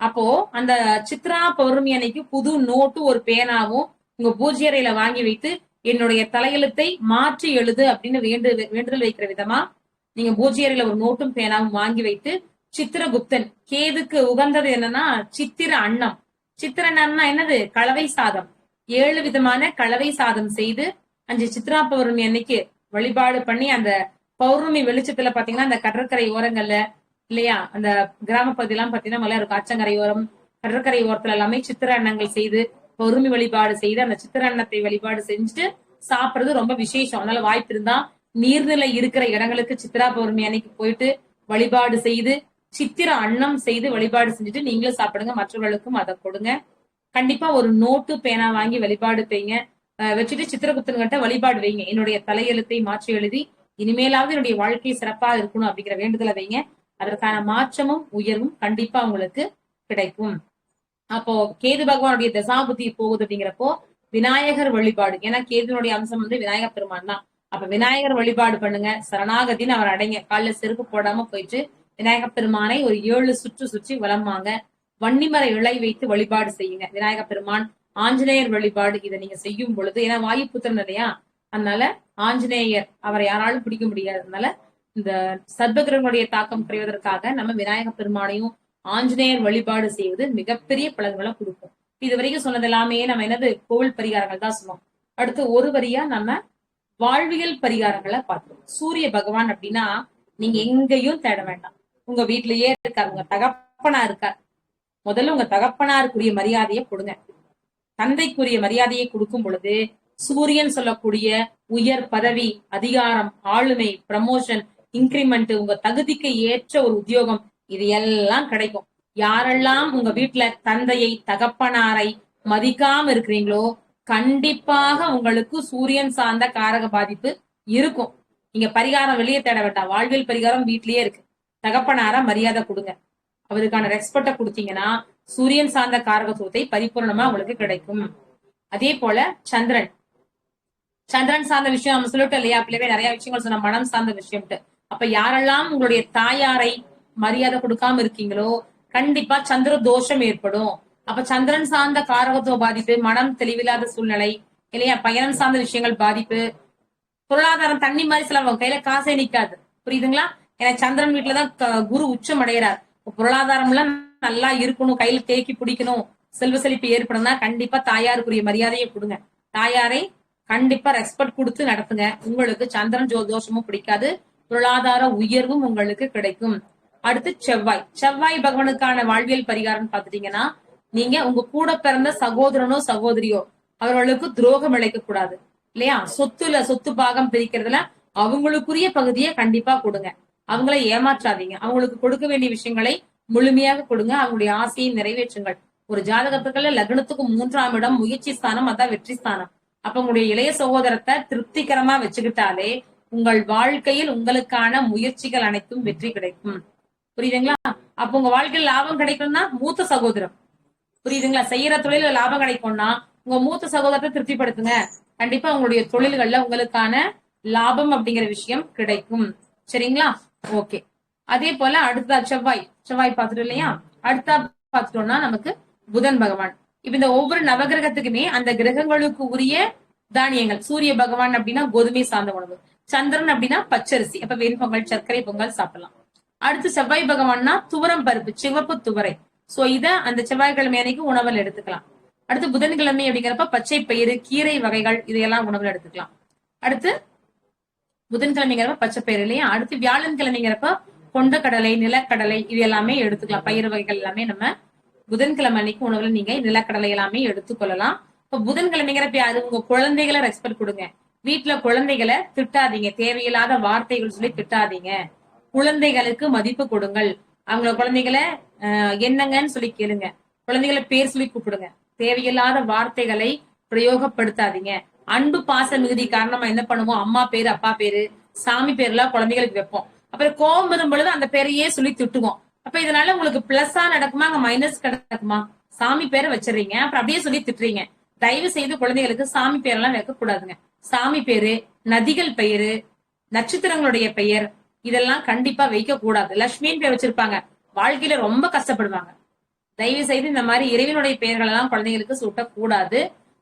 அப்போ அந்த சித்ரா பௌர்ணமி அன்னைக்கு புது நோட்டு ஒரு பேனாவும் உங்க பூஜை அறையில வாங்கி வைத்து என்னுடைய தலையெழுத்தை மாற்றி எழுது அப்படின்னு வேண்டுதல் வைக்கிற விதமா நீங்க பூஜை அறையில ஒரு நோட்டும் பேனாவும் வாங்கி வைத்து சித்திரகுப்தன், கேதுக்கு உகந்தது என்னன்னா சித்திர அன்னம். சித்திரன்னா என்னது? கலவை சாதம். 7 விதமான கலவை சாதம் செய்து அஞ்சு சித்ரா பௌர்ணமி அன்னைக்கு வழிபாடு பண்ணி, அந்த பௌர்ணமி வெளிச்சத்துல பாத்தீங்கன்னா அந்த கடற்கரை ஓரங்கள்ல இல்லையா, அந்த கிராம பகுதி எல்லாம் பாத்தீங்கன்னா மலை இருக்கும், ஆற்றங்கரை ஓரம் கடற்கரை ஓரத்துல எல்லாமே சித்திர அன்னங்கள் செய்து பௌர்ணமி வழிபாடு செய்து அந்த சித்திர அன்னத்தை வழிபாடு செஞ்சுட்டு சாப்பிடுறது ரொம்ப விசேஷம். அதனால வாய்ப்பு இருந்தா நீர்நிலை இருக்கிற இடங்களுக்கு சித்ரா பௌர்ணமி அன்னைக்கு போயிட்டு வழிபாடு செய்து சித்திர அன்னம் செய்து வழிபாடு செஞ்சுட்டு நீங்களும் சாப்பிடுங்க, மற்றவர்களுக்கும் அதை கொடுங்க. கண்டிப்பா ஒரு நோட்டு பேனா வாங்கி வழிபாடு செய்யுங்க, வச்சுட்டு சித்திரகுப்தன்கிட்ட வழிபாடு வைங்க. என்னுடைய தலையெழுத்தை மாற்றி எழுதி இனிமேலாவது என்னுடைய வாழ்க்கை சிறப்பா இருக்கணும் அப்படிங்கிற வேண்டுதலை வைங்க. அதற்கான மாற்றமும் உயர்வும் கண்டிப்பா உங்களுக்கு கிடைக்கும். அப்போ கேது பகவானுடைய தசாபுத்தி போகுது அப்படிங்கிறப்போ விநாயகர் வழிபாடு, ஏன்னா கேதுனுடைய அம்சம் விநாயகர் பெருமான் தான். அப்ப விநாயகர் வழிபாடு பண்ணுங்க, சரணாகதின்னு அவர் அடைங்க. காலில செருப்பு போடாம போயிட்டு விநாயகர் பெருமானை ஒரு 7 சுற்று சுற்றி வலமாங்க. வன்னிமர இழை வைத்து வழிபாடு செய்யுங்க. விநாயகர் பெருமான், ஆஞ்சநேயர் வழிபாடு இதை நீங்க செய்யும் பொழுது, ஏன்னா வாயு புத்திரன் இல்லையா, அதனால ஆஞ்சநேயர் அவரை யாராலும் பிடிக்க முடியாது. அதனால இந்த சர்பகிரகனுடைய தாக்கம் குறைவதற்காக நம்ம விநாயகர் பெருமானையும் ஆஞ்சநேயர் வழிபாடு செய்வது மிகப்பெரிய பலன்களை கொடுக்கும். இது வரைக்கும் சொன்னது எல்லாமே நம்ம என்னது கோவில் பரிகாரங்கள் தான் சொன்னோம். அடுத்து ஒரு வரியா நம்ம வாழ்வியல் பரிகாரங்களை பார்த்தோம். சூரிய பகவான் அப்படின்னா நீங்க எங்கேயும் தேட வேண்டாம், உங்க வீட்டிலேயே இருக்காரு, உங்க தகப்பனா இருக்கார். முதல்ல உங்க தகப்பனாருக்குரிய மரியாதையை கொடுங்க. தந்தைக்குரிய மரியாதையை கொடுக்கும் பொழுது சூரியன் சொல்லக்கூடிய உயர் பதவி, அதிகாரம், ஆளுமை, ப்ரமோஷன், இன்கிரிமெண்ட், உங்க தகுதிக்கு ஏற்ற ஒரு உத்தியோகம், இது எல்லாம் கிடைக்கும். யாரெல்லாம் உங்க வீட்டுல தந்தையை தகப்பனாரை மதிக்காம இருக்கிறீங்களோ கண்டிப்பாக உங்களுக்கு சூரியன் சார்ந்த காரக பாதிப்பு இருக்கும். நீங்க பரிகாரம் வெளியே தேட வேண்டாம், வாழ்வியல் பரிகாரம் வீட்லயே இருக்கு. தகப்பனார மரியாதை கொடுங்க, அவருக்கான ரெஸ்பெக்ட கொடுத்தீங்கன்னா சூரியன் சார்ந்த காரகத்துவத்தை பரிபூர்ணமா உங்களுக்கு கிடைக்கும். அதே போல சந்திரன் சார்ந்த விஷயம் நம்ம சொல்லிட்டோம் இல்லையா, பிள்ளைவே நிறைய விஷயங்கள் சொன்ன மனம் சார்ந்த விஷயம்ட்டு. அப்ப யாரெல்லாம் உங்களுடைய தாயாரை மரியாதை கொடுக்காம இருக்கீங்களோ கண்டிப்பா சந்திர தோஷம் ஏற்படும். அப்ப சந்திரன் சார்ந்த காரகத்துவ பாதிப்பு, மனம் தெளிவில்லாத சூழ்நிலை இல்லையா, பயணம் சார்ந்த விஷயங்கள் பாதிப்பு, பொருளாதாரம் தண்ணி மாதிரி செலவாகும், கையில காசே நிக்காது. புரியுதுங்களா? ஏன்னா சந்திரன் வீட்டுலதான் குரு உச்சம் அடைகிறார். பொருளாதாரம் எல்லாம் நல்லா இருக்கணும், கையில தேக்கி பிடிக்கணும், செல்வ செழிப்பு ஏற்படும்னா கண்டிப்பா தாயாருக்குரிய மரியாதையை கொடுங்க. தாயாரை கண்டிப்பா ரெஸ்பெக்ட் கொடுத்து நடத்துங்க. உங்களுக்கு சந்திரன் தோஷமும் பிடிக்காது, பொருளாதார உயர்வும் உங்களுக்கு கிடைக்கும். அடுத்து செவ்வாய் பகவானுக்கான வாழ்வியல் பரிகாரம் பாத்துட்டீங்கன்னா, நீங்க உங்க கூட பிறந்த சகோதரனோ சகோதரியோ அவர்களுக்கு துரோகம் இழைக்க கூடாது இல்லையா. சொத்து பாகம் பிரிக்கிறதுல அவங்களுக்குரிய பகுதியை கண்டிப்பா கொடுங்க. அவங்களை ஏமாற்றாதீங்க, அவங்களுக்கு கொடுக்க வேண்டிய விஷயங்களை முழுமையாக கொடுங்க. அவங்களுடைய ஆசையை நிறைவேற்றுங்கள். ஒரு ஜாதகத்துக்குள்ள லக்னத்துக்கு 3ஆம் இடம் முயற்சி ஸ்தானம், அதான் வெற்றி ஸ்தானம். அப்ப உங்களுடைய இளைய சகோதரத்தை திருப்திகரமா வச்சுக்கிட்டாலே உங்கள் வாழ்க்கையில் உங்களுக்கான முயற்சிகள் அனைத்தும் வெற்றி கிடைக்கும். புரியுதுங்களா? அப்ப உங்க வாழ்க்கையில் லாபம் கிடைக்கும்னா மூத்த சகோதரம், புரியுதுங்களா, செய்யற தொழில லாபம் கிடைக்கும்னா உங்க மூத்த சகோதரத்தை திருப்திப்படுத்துங்க. கண்டிப்பா உங்களுடைய தொழில்கள்ல உங்களுக்கான லாபம் அப்படிங்கிற விஷயம் கிடைக்கும். சரிங்களா? ஓகே. அதே போல அடுத்த செவ்வாய் பார்த்துட்டோம் இல்லையா. அடுத்தா பார்த்துட்டோம்னா நமக்கு புதன் பகவான். இப்ப இந்த ஒவ்வொரு நவகிரகத்துக்குமே அந்த கிரகங்களுக்கு உரிய தானியங்கள். சூரிய பகவான் அப்படின்னா கோதுமை சார்ந்த உணவு, சந்திரன் அப்படின்னா பச்சரிசி, அப்ப வெண்பொங்கல், சர்க்கரை பொங்கல் சாப்பிடலாம். அடுத்து செவ்வாய் பகவான்னா துவரம் பருப்பு, சிவப்பு துவரை. சோ இத அந்த செவ்வாய்க்கிழமை அன்னைக்கு உணவில் எடுத்துக்கலாம். அடுத்து புதன்கிழமை அப்படிங்கிறப்ப பச்சை பயிறு, கீரை வகைகள் இதையெல்லாம் உணவில் எடுத்துக்கலாம். அடுத்து புதன்கிழமைங்கிறப்ப பச்சை பயிறு இல்லையா. அடுத்து வியாழன்கிழமைங்கிறப்ப கொண்டக்கடலை, நிலக்கடலை இது எல்லாமே எடுத்துக்கலாம். பயிர் வகைகள் எல்லாமே நம்ம புதன்கிழமை அன்னைக்கு உணவுல நீங்க நிலக்கடலை எல்லாமே எடுத்துக்கொள்ளலாம். இப்ப புதன்கிழமைங்கிறப்ப யாரு, உங்க குழந்தைகளை ரெஸ்பெக்ட் கொடுங்க. வீட்டுல குழந்தைகளை திட்டாதீங்க, தேவையில்லாத வார்த்தைகள் சொல்லி திட்டாதீங்க. குழந்தைகளுக்கு மதிப்பு கொடுங்கள். அவங்க குழந்தைகளை என்னங்கன்னு சொல்லி கேளுங்க. குழந்தைகளை பேர் சொல்லி கூப்பிடுங்க. தேவையில்லாத வார்த்தைகளை பிரயோகப்படுத்தாதீங்க. அன்பு பாச மிகுதி காரணமா என்ன பண்ணுவோம், அம்மா பேரு, அப்பா பேரு, சாமி பேர் எல்லாம் குழந்தைகளுக்கு வைப்போம். அப்புறம் கோபம் வரும் பொழுது அந்த பேரையே சொல்லி திட்டுவோம். அப்ப இதனால உங்களுக்கு பிளஸ்ஸா நடக்குமா, அங்க மைனஸ் நடக்குமா? சாமி பேரை வச்சிடறீங்க, அப்புறம் அப்படியே சொல்லி திட்டுறீங்க. தயவு செய்து குழந்தைகளுக்கு சாமி பேரெல்லாம் வைக்க கூடாதுங்க. சாமி பேரு, நதிகள் பெயரு, நட்சத்திரங்களுடைய பெயர் இதெல்லாம் கண்டிப்பா வைக்க கூடாது. லட்சுமியின் பேர் வச்சிருப்பாங்க, வாழ்க்கையில ரொம்ப கஷ்டப்படுவாங்க. தயவு செய்து இந்த மாதிரி இறைவனுடைய பெயர்கள் எல்லாம் குழந்தைகளுக்கு சூட்டக்கூடாது.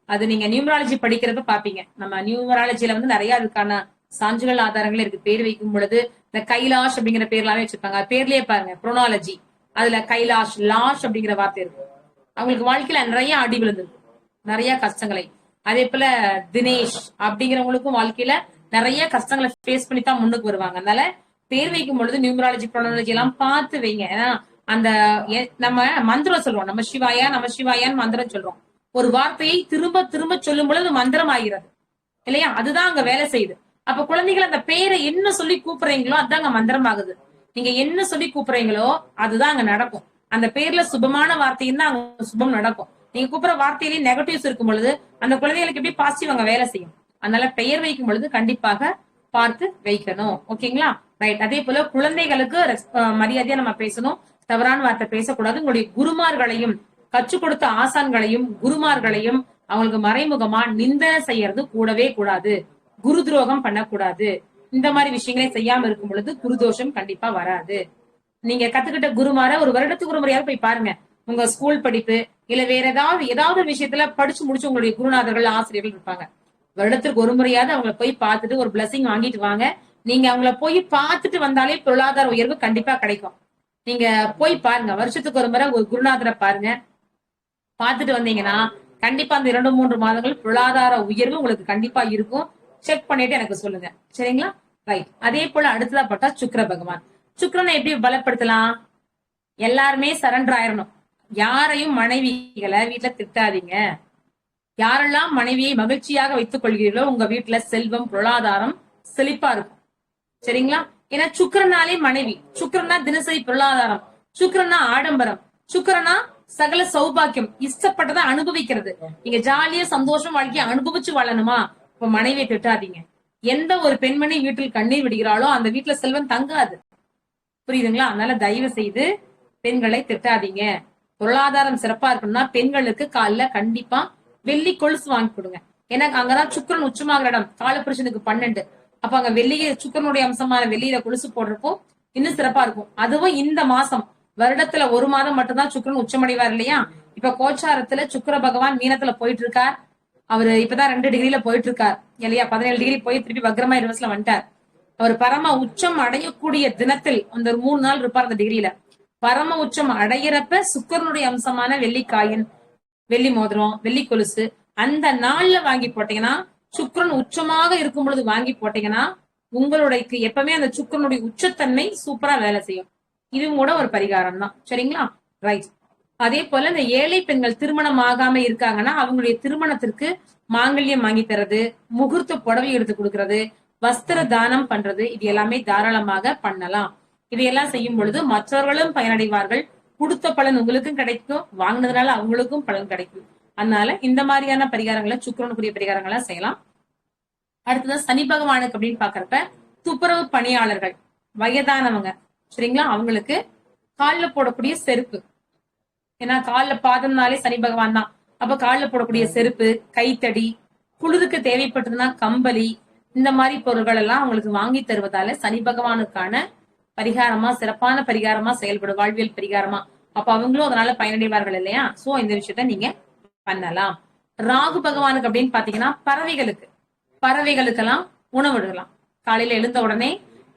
அது நீங்க நியூமராலஜி படிக்கிறப்ப பாப்பீங்க. நம்ம நியூமராலஜில நிறைய அதுக்கான சான்றுகள் ஆதாரங்கள் இருக்கு. பேர் வைக்கும் பொழுது இந்த கைலாஷ் அப்படிங்கிற பேர் எல்லாமே வச்சிருப்பாங்க. பேர்லயே பாருங்க, புரோனாலஜி, அதுல கைலாஷ், லாஷ் அப்படிங்கிற வார்த்தை இருக்கும். அவங்களுக்கு வாழ்க்கையில நிறைய அடி விழுந்திருக்கு, நிறைய கஷ்டங்களை. அதே போல தினேஷ் அப்படிங்கிறவங்களுக்கும் வாழ்க்கையில நிறைய கஷ்டங்களை ஃபேஸ் பண்ணி தான் முன்னுக்கு வருவாங்க. அதனால பேர் வைக்கும் பொழுது நியூமராலஜி ப்ரோனாலஜி எல்லாம் பார்த்து வைங்க. ஏன்னா அந்த நம்ம மந்திரம் சொல்லுவோம், நம்ம சிவாயா நம்ம சிவாயான்னு மந்திரம் சொல்றோம். ஒரு வார்த்தையை திரும்ப திரும்ப சொல்லும் பொழுது மந்திரம் ஆகிறது இல்லையா, அதுதான் அங்க வேலை செய்யுது. அப்ப குழந்தைகள் அந்த பேரை என்ன சொல்லி கூப்பிடுறீங்களோ அதுதான் அங்க மந்திரம் ஆகுது. நீங்க என்ன சொல்லி கூப்பிடுறீங்களோ அதுதான் அங்க நடக்கும். அந்த பேர்ல சுபமான வார்த்தையும் தான் அங்க சுபம் நடக்கும். நீங்க கூப்பிடுற வார்த்தையிலேயே நெகட்டிவ்ஸ் இருக்கும் பொழுது அந்த குழந்தைகளுக்கு எப்படி பாசிட்டிவ் அங்க வேலை செய்யும். அதனால பெயர் வைக்கும் பொழுது கண்டிப்பாக பார்த்து வைக்கணும். ஓகேங்களா, ரைட். அதே போல குழந்தைகளுக்கு மரியாதையா நம்ம பேசணும், தவறான வார்த்தை பேசக்கூடாது. உங்களுடைய குருமார்களையும் கற்றுக் கொடுத்த ஆசான்களையும் குருமார்களையும் அவங்களுக்கு மறைமுகமா நிந்தனை செய்யறது கூடவே கூடாது. குரு துரோகம் பண்ணக்கூடாது. இந்த மாதிரி விஷயங்களை செய்யாம இருக்கும் பொழுது குருதோஷம் கண்டிப்பா வராது. நீங்க கத்துக்கிட்ட குருமார ஒரு வருடத்துக்கு ஒரு முறையாவது போய் பாருங்க. உங்க ஸ்கூல் படிப்பு இல்ல வேற ஏதாவது விஷயத்துல படிச்சு முடிச்சு உங்களுடைய குருநாதர்கள் ஆசிரியர்கள் இருப்பாங்க. வருடத்திற்கு ஒரு முறையாவது அவங்கள போய் பார்த்துட்டு ஒரு பிளஸிங் வாங்கிட்டு வாங்க. நீங்க அவங்கள போய் பார்த்துட்டு வந்தாலே பொருளாதார உயர்வு கண்டிப்பா கிடைக்கும். நீங்க போய் பாருங்க, வருஷத்துக்கு ஒரு முறை ஒரு குருநாதரை பாருங்க. பார்த்துட்டு வந்தீங்கன்னா கண்டிப்பா அந்த 2-3 மாதங்கள் பொருளாதார உயர்வு உங்களுக்கு கண்டிப்பா இருக்கும். செக் பண்ணிட்டு எனக்கு சொல்லுங்க, சரிங்களா? ரைட். அதே போல அடுத்ததா பார்த்தா சுக்கிர பகவான். சுக்கிரனை எப்படி பலப்படுத்தலாம்? எல்லாருமே சரண்டர் ஆயிரணும். யாரையும் மனைவிகளை வீட்டுல திட்டாதீங்க. யாரெல்லாம் மனைவியை மகிழ்ச்சியாக வைத்துக் கொள்கிறீர்களோ உங்க வீட்டுல செல்வம் பொருளாதாரம் செழிப்பா இருக்கும், சரிங்களா? ஏன்னா சுக்கிரனாலே மனைவி, சுக்கிரனா தினசரி பொருளாதாரம், சுக்கிரனா ஆடம்பரம், சுக்கிரனா சகல சௌபாக்கியம், இஷ்டப்பட்டதை அனுபவிக்கிறது. நீங்க ஜாலியா சந்தோஷம் வாழ்க்கையை அனுபவிச்சு வாழணுமா? இப்ப மனைவியை திட்டாதீங்க. எந்த ஒரு பெண்மணி வீட்டில் கண்ணீர் விடுகிறாளோ அந்த வீட்டுல செல்வம் தங்காது, புரியுதுங்களா? அதனால தயவு செய்து பெண்களை திட்டாதீங்க. பொருளாதாரம் சிறப்பா இருக்கணும்னா பெண்களுக்கு காலைல கண்டிப்பா வெள்ளி கொலுசு வாங்கி கொடுங்க. ஏன்னா அங்கதான் சுக்கிரன் உச்சமாகிற இடம். காலபுருஷனுக்கு 12. அப்ப அங்க வெள்ளிய சுக்கிரனுடைய அம்சமான வெள்ளியில கொலுசு போடுறப்போ இன்னும் சிறப்பா இருக்கும். அதுவும் இந்த மாசம் வருடத்துல ஒரு மாதம் மட்டும்தான் சுக்கிரன் உச்சமடைவார் இல்லையா? இப்ப கோச்சாரத்துல சுக்கிர பகவான் மீனத்துல போயிட்டு இருக்கார். அவரு இப்பதான் 2 டிகிரில போயிட்டு இருக்கார் இல்லையா? 17 டிகிரி போய் திருப்பி வக்ரமா ரிவர்ஸ்ல வந்துட்டார். அவர் பரம உச்சம் அடையக்கூடிய தினத்தில் அந்த 3 நாள் இருப்பார் அந்த டிகிரியில. பரம உச்சம் அடையிறப்ப சுக்கிரனுடைய அம்சமான வெள்ளிக்காயின், வெள்ளி மோதிரம், வெள்ளி கொலுசு அந்த நாள்ல வாங்கி போட்டீங்கன்னா, சுக்கிரன் உச்சமாக இருக்கும் பொழுது வாங்கி போட்டீங்கன்னா உங்களுக்கு எப்பவுமே அந்த சுக்கிரனுடைய உச்சத்தன்மை சூப்பரா வேலை செய்யும். இதுவும் கூட ஒரு பரிகாரம் தான், சரிங்களா? ரைட். அதே போல இந்த ஏழை பெண்கள் திருமணம் ஆகாம இருக்காங்கன்னா அவங்களுடைய திருமணத்திற்கு மாங்கல்யம் வாங்கி தரது, முகூர்த்த புடவை எடுத்து கொடுக்கறது, வஸ்திர தானம் பண்றது, இது எல்லாமே தாராளமாக பண்ணலாம். இதையெல்லாம் செய்யும் பொழுது மற்றவர்களும் பயனடைவார்கள். கொடுத்த பலன் உங்களுக்கும் கிடைக்கும், வாங்கினதுனால அவங்களுக்கும் பலன் கிடைக்கும். அதனால இந்த மாதிரியான பரிகாரங்களை சுக்கிரனுக்குரிய பரிகாரங்களா செய்யலாம். அடுத்தது சனி பகவானுக்கு அப்படின்னு பாக்குறப்ப துப்புரவு பணியாளர்கள், வயதானவங்க, சரிங்களா? அவங்களுக்கு காலில் போடக்கூடிய செருப்பு, ஏன்னா காலில் பாதம்னாலே சனி பகவான் தான். அப்ப காலில் போடக்கூடிய செருப்பு, கைத்தடி, குளிருக்கு தேவைப்பட்டதுன்னா கம்பளி, இந்த மாதிரி பொருட்கள் எல்லாம் அவங்களுக்கு வாங்கி தருவதால சனி பகவானுக்கான பரிகாரமா, சிறப்பான பரிகாரமா செயல்படும், வாழ்வியல் பரிகாரமா. அப்ப அவங்களும் அதனால பயனடைவார்கள் இல்லையா? சோ இந்த விஷயத்த நீங்க பண்ணலாம். ராகு பகவானுக்கு அப்படின்னு பாத்தீங்கன்னா பறவைகளுக்கெல்லாம் உணவிடலாம். காலையில எழுந்த உடனே